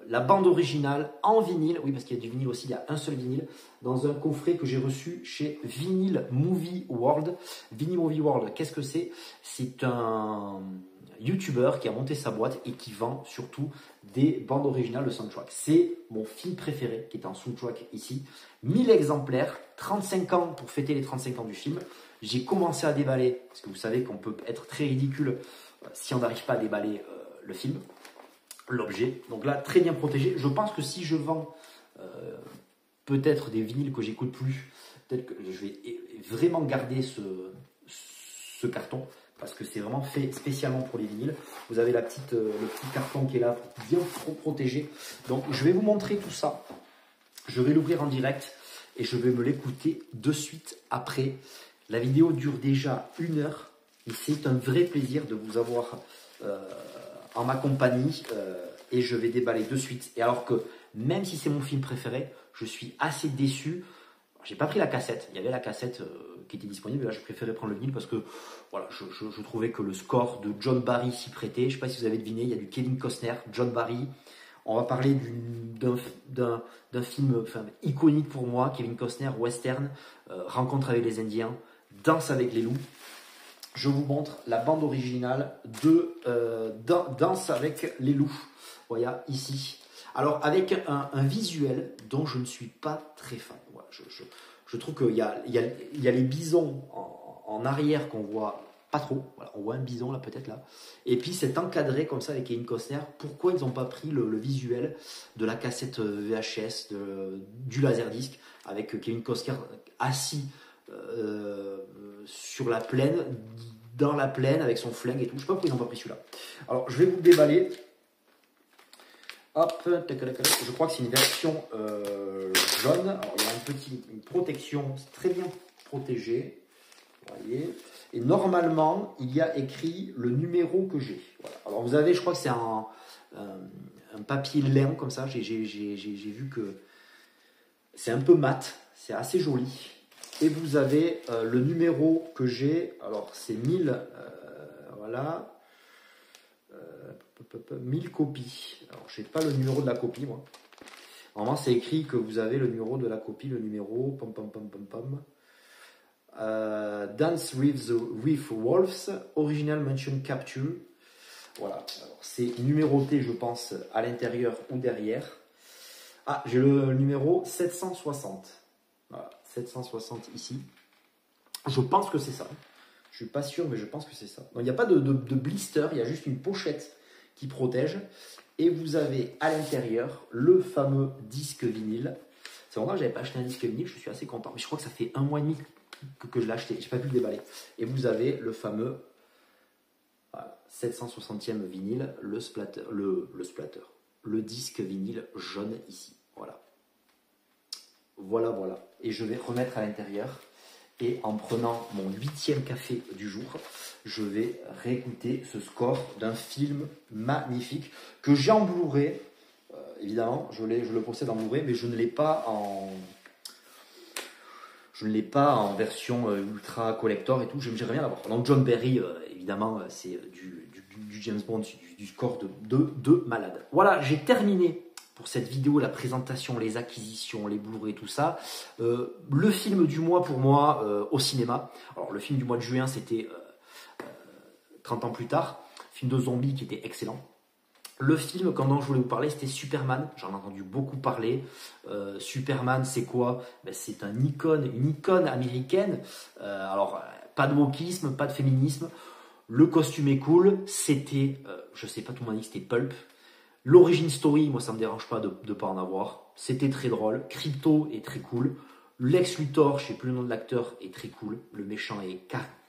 La bande originale en vinyle, oui parce qu'il y a du vinyle aussi, il y a un seul vinyle, dans un coffret que j'ai reçu chez Vinyl Movie World. Vinyl Movie World, qu'est-ce que c'est? C'est un YouTuber qui a monté sa boîte et qui vend surtout des bandes originales de soundtrack. C'est mon film préféré qui est en soundtrack ici. 1000 exemplaires, 35 ans pour fêter les 35 ans du film. J'ai commencé à déballer, parce que vous savez qu'on peut être très ridicule si on n'arrive pas à déballer le film. L'objet, donc là très bien protégé. Je pense que si je vends peut-être des vinyles que j'écoute plus, peut-être que je vais vraiment garder ce carton parce que c'est vraiment fait spécialement pour les vinyles. Vous avez le petit carton qui est là pour bien protéger. Donc je vais vous montrer tout ça. Je vais l'ouvrir en direct et je vais me l'écouter de suite après. La vidéo dure déjà 1 heure et c'est un vrai plaisir de vous avoir en ma compagnie et je vais déballer de suite. Et alors que même si c'est mon film préféré, je suis assez déçu. J'ai pas pris la cassette, il y avait la cassette qui était disponible, là je préférais prendre le vinyle parce que voilà, je trouvais que le score de John Barry s'y prêtait. Je sais pas si vous avez deviné, il y a du Kevin Costner, John Barry. On va parler d'un film iconique pour moi, Kevin Costner, western, Rencontre avec les Indiens, Danse avec les loups. Je vous montre la bande originale de Danse avec les loups. Voilà, ici. Alors, avec un visuel dont je ne suis pas très fan. Voilà, je trouve qu'il y a les bisons en arrière qu'on voit pas trop. Voilà, on voit un bison là, peut-être là. Et puis, c'est encadré comme ça avec Kevin Costner. Pourquoi ils n'ont pas pris le visuel de la cassette VHS, du laserdisc, avec Kevin Costner assis sur la plaine, dans la plaine, avec son flingue et tout. Je ne sais pas pourquoi ils n'ont pas pris celui-là. Alors, je vais vous le déballer. Hop, je crois que c'est une version jaune. Alors, il y a une protection, c'est très bien protégé. Vous voyez. Et normalement, il y a écrit le numéro que j'ai. Voilà. Alors, vous avez, je crois que c'est un papier lin comme ça. J'ai vu que c'est un peu mat. C'est assez joli. Et vous avez le numéro que j'ai. Alors, c'est 1000. Voilà. 1000 copies. Alors, je n'ai pas le numéro de la copie, moi. Normalement, c'est écrit que vous avez le numéro de la copie, le numéro. Dance with Wolves, Original Motion Capture. Voilà. C'est numéroté, je pense, à l'intérieur ou derrière. Ah, j'ai le numéro 760. Voilà, 760 ici. Je pense que c'est ça. Je suis pas sûr, mais je pense que c'est ça. Donc, il n'y a pas de blister, il y a juste une pochette qui protège. Et vous avez à l'intérieur le fameux disque vinyle. C'est vrai que je n'avais pas acheté un disque vinyle, je suis assez content. Mais je crois que ça fait 1 mois et demi que je l'ai acheté. Je n'ai pas pu le déballer. Et vous avez le fameux voilà, 760e vinyle, le splatter, le disque vinyle jaune ici. Voilà. Voilà. Et je vais remettre à l'intérieur. Et en prenant mon 8e café du jour, je vais réécouter ce score d'un film magnifique que j'ai en Blu-ray. Évidemment, je le possède en Blu-ray, mais je ne l'ai pas en version ultra collector et tout. J'aimerais bien l'avoir. Donc John Barry, évidemment, c'est du James Bond, du score de malade. Voilà, j'ai terminé pour cette vidéo, la présentation, les acquisitions, les Blu-ray, tout ça. Le film du mois pour moi au cinéma. Alors le film du mois de juin, c'était 30 ans plus tard. Film de zombies qui était excellent. Le film, quand je voulais vous parler, c'était Superman. J'en ai entendu beaucoup parler. Superman, c'est quoi? C'est une icône américaine. Alors, pas de wokisme, pas de féminisme. Le costume est cool. C'était, je sais pas, tout le monde dit que c'était pulp. L'origin story, moi ça me dérange pas de ne pas en avoir. C'était très drôle. Crypto est très cool. Lex Luthor, je sais plus le nom de l'acteur, est très cool. Le méchant est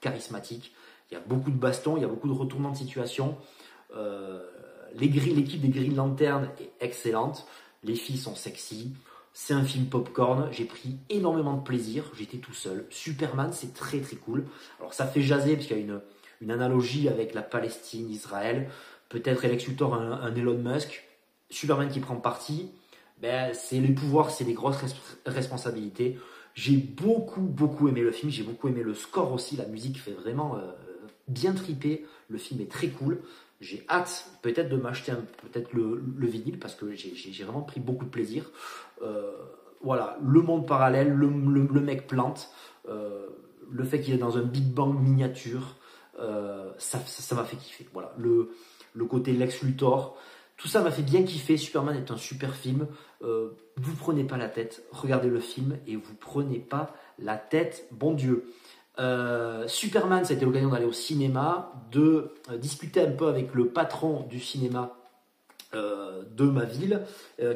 charismatique. Il y a beaucoup de bastons, il y a beaucoup de retournements de situation. L'équipe des Green Lantern est excellente. Les filles sont sexy. C'est un film popcorn. J'ai pris énormément de plaisir. J'étais tout seul. Superman, c'est très très cool. Alors ça fait jaser parce qu'il y a une analogie avec la Palestine, Israël. Peut-être Lex Luthor, un Elon Musk. Superman qui prend parti. C'est les pouvoirs, c'est des grosses responsabilités. J'ai beaucoup aimé le film. J'ai beaucoup aimé le score aussi. La musique fait vraiment bien triper. Le film est très cool. J'ai hâte peut-être de m'acheter le vinyle parce que j'ai vraiment pris beaucoup de plaisir. Voilà, le monde parallèle, le mec plante, le fait qu'il est dans un Big Bang miniature, ça m'a fait kiffer. Voilà, le côté Lex Luthor, tout ça m'a fait bien kiffer. Superman est un super film. Vous prenez pas la tête, regardez le film et vous prenez pas la tête, bon Dieu. Superman, ça a été l'occasion d'aller au cinéma, de discuter un peu avec le patron du cinéma de ma ville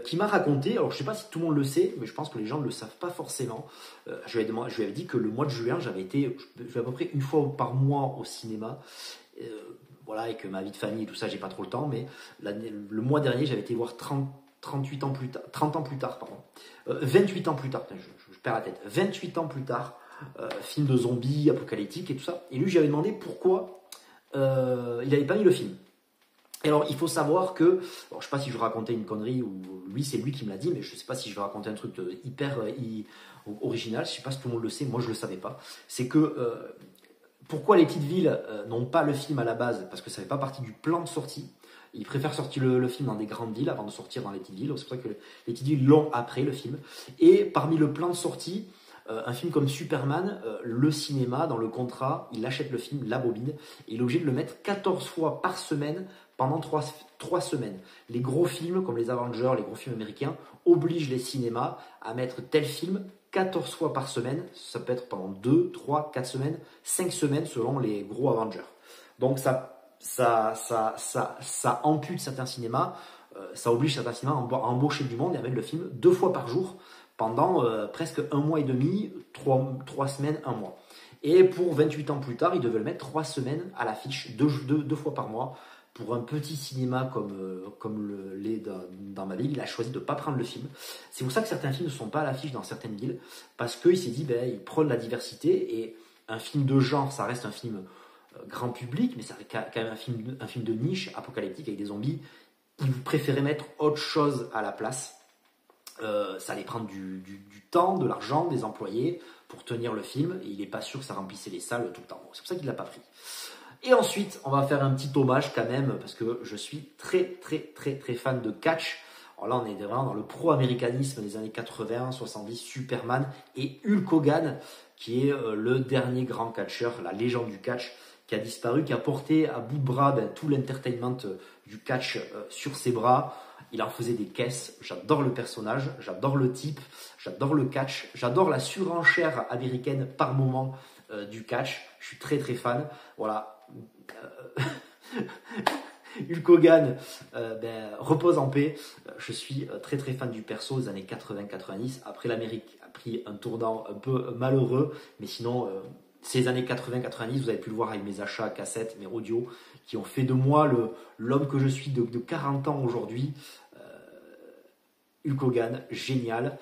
qui m'a raconté, alors je ne sais pas si tout le monde le sait, mais je pense que les gens ne le savent pas forcément. Je lui avais dit que le mois de juin, j'avais été à peu près une fois par mois au cinéma. Voilà, et que ma vie de famille et tout ça, j'ai pas trop le temps, mais le mois dernier, j'avais été voir 38 ans plus tard, 30 ans plus tard, pardon. 28 ans plus tard, je perds la tête, 28 ans plus tard, film de zombies, apocalyptique et tout ça. Et lui, j'avais demandé pourquoi il n'avait pas mis le film. Et alors, il faut savoir que, alors, je ne sais pas si je racontais une connerie ou lui, c'est lui qui me l'a dit, mais je ne sais pas si je vais raconter un truc hyper original. Je ne sais pas si tout le monde le sait, moi je ne le savais pas. C'est que pourquoi les petites villes n'ont pas le film à la base? Parce que ça ne fait pas partie du plan de sortie. Ils préfèrent sortir le film dans des grandes villes avant de sortir dans les petites villes. C'est pour ça que les petites villes l'ont après le film. Et parmi le plan de sortie, un film comme Superman, le cinéma, dans le contrat, il achète le film, la bobine, et il est obligé de le mettre 14 fois par semaine pendant 3 semaines. Les gros films, comme les Avengers, les gros films américains, obligent les cinémas à mettre tel film 14 fois par semaine. Ça peut être pendant 2, 3, 4 semaines, 5 semaines selon les gros Avengers. Donc ça ampute certains cinémas, ça oblige certains cinémas à embaucher du monde et à mettre le film 2 fois par jour pendant presque 1 mois et demi, 3 semaines, 1 mois. Et pour 28 ans plus tard, ils devaient le mettre 3 semaines à l'affiche, 2 fois par mois. Pour un petit cinéma comme l'est dans ma ville, il a choisi de ne pas prendre le film. C'est pour ça que certains films ne sont pas à l'affiche dans certaines villes, parce qu'il s'est dit, il prône la diversité, et un film de genre, ça reste un film grand public, mais ça reste quand même un film de niche, apocalyptique, avec des zombies. Ils préféraient mettre autre chose à la place. Ça allait prendre du temps, de l'argent, des employés pour tenir le film, et il n'est pas sûr que ça remplissait les salles tout le temps. C'est pour ça qu'il ne l'a pas pris. Et ensuite, on va faire un petit hommage quand même, parce que je suis très fan de catch. Alors là, on est vraiment dans le pro-américanisme des années 80, 70, Superman et Hulk Hogan, qui est le dernier grand catcheur, la légende du catch, qui a disparu, qui a porté à bout de bras tout l'entertainment du catch sur ses bras. Il en faisait des caisses. J'adore le personnage, j'adore le type, j'adore le catch, j'adore la surenchère américaine par moment du catch. Je suis très fan. Voilà. Hulk Hogan repose en paix. Je suis très fan du perso des années 80-90. Après, l'Amérique a pris un tournant un peu malheureux, mais sinon ces années 80-90, vous avez pu le voir avec mes achats cassettes, mes audios, qui ont fait de moi l'homme que je suis de 40 ans aujourd'hui. Hulk Hogan, génial.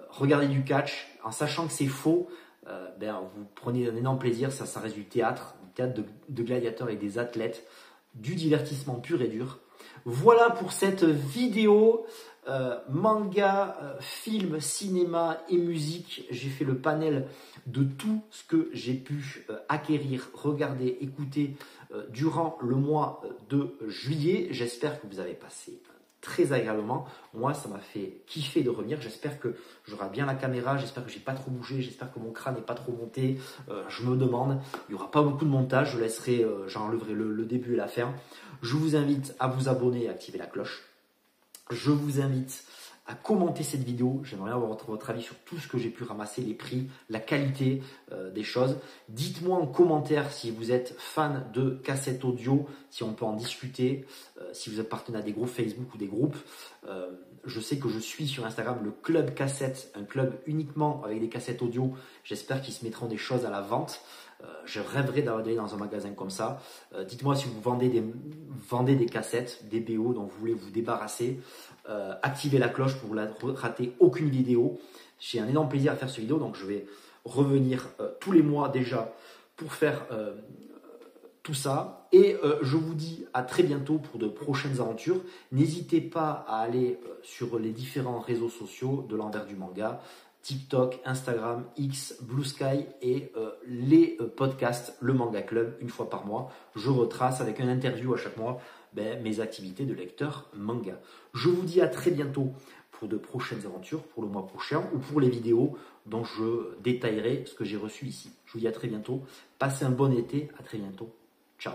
Regardez du catch en sachant que c'est faux. Vous prenez un énorme plaisir, ça reste du théâtre de gladiateurs et des athlètes, du divertissement pur et dur. Voilà pour cette vidéo manga, film, cinéma et musique. J'ai fait le panel de tout ce que j'ai pu acquérir, regarder, écouter durant le mois de juillet. J'espère que vous avez passé très agréablement. Moi, ça m'a fait kiffer de revenir. J'espère que j'aurai bien la caméra, j'espère que j'ai pas trop bougé, j'espère que mon crâne n'est pas trop monté. Je me demande, il n'y aura pas beaucoup de montage, je laisserai, j'enlèverai le début et la fin. Je vous invite à vous abonner et à activer la cloche. Je vous invite à commenter cette vidéo. J'aimerais avoir votre avis sur tout ce que j'ai pu ramasser, les prix, la qualité des choses. Dites-moi en commentaire si vous êtes fan de cassettes audio, si on peut en discuter, si vous appartenez à des groupes Facebook ou des groupes. Je sais que je suis sur Instagram le Club Cassette, un club uniquement avec des cassettes audio. J'espère qu'ils se mettront des choses à la vente. Je rêverais d'aller dans un magasin comme ça. Dites-moi si vous vendez des cassettes, des BO dont vous voulez vous débarrasser. Activez la cloche pour ne rater aucune vidéo. J'ai un énorme plaisir à faire cette vidéo, donc je vais revenir tous les mois déjà pour faire tout ça. Et je vous dis à très bientôt pour de prochaines aventures. N'hésitez pas à aller sur les différents réseaux sociaux de l'Envers du Manga. TikTok, Instagram, X, Blue Sky et les podcasts, le Manga Club, une fois par mois. Je retrace avec une interview à chaque mois mes activités de lecteur manga. Je vous dis à très bientôt pour de prochaines aventures, pour le mois prochain ou pour les vidéos dont je détaillerai ce que j'ai reçu ici. Je vous dis à très bientôt. Passez un bon été. À très bientôt. Ciao.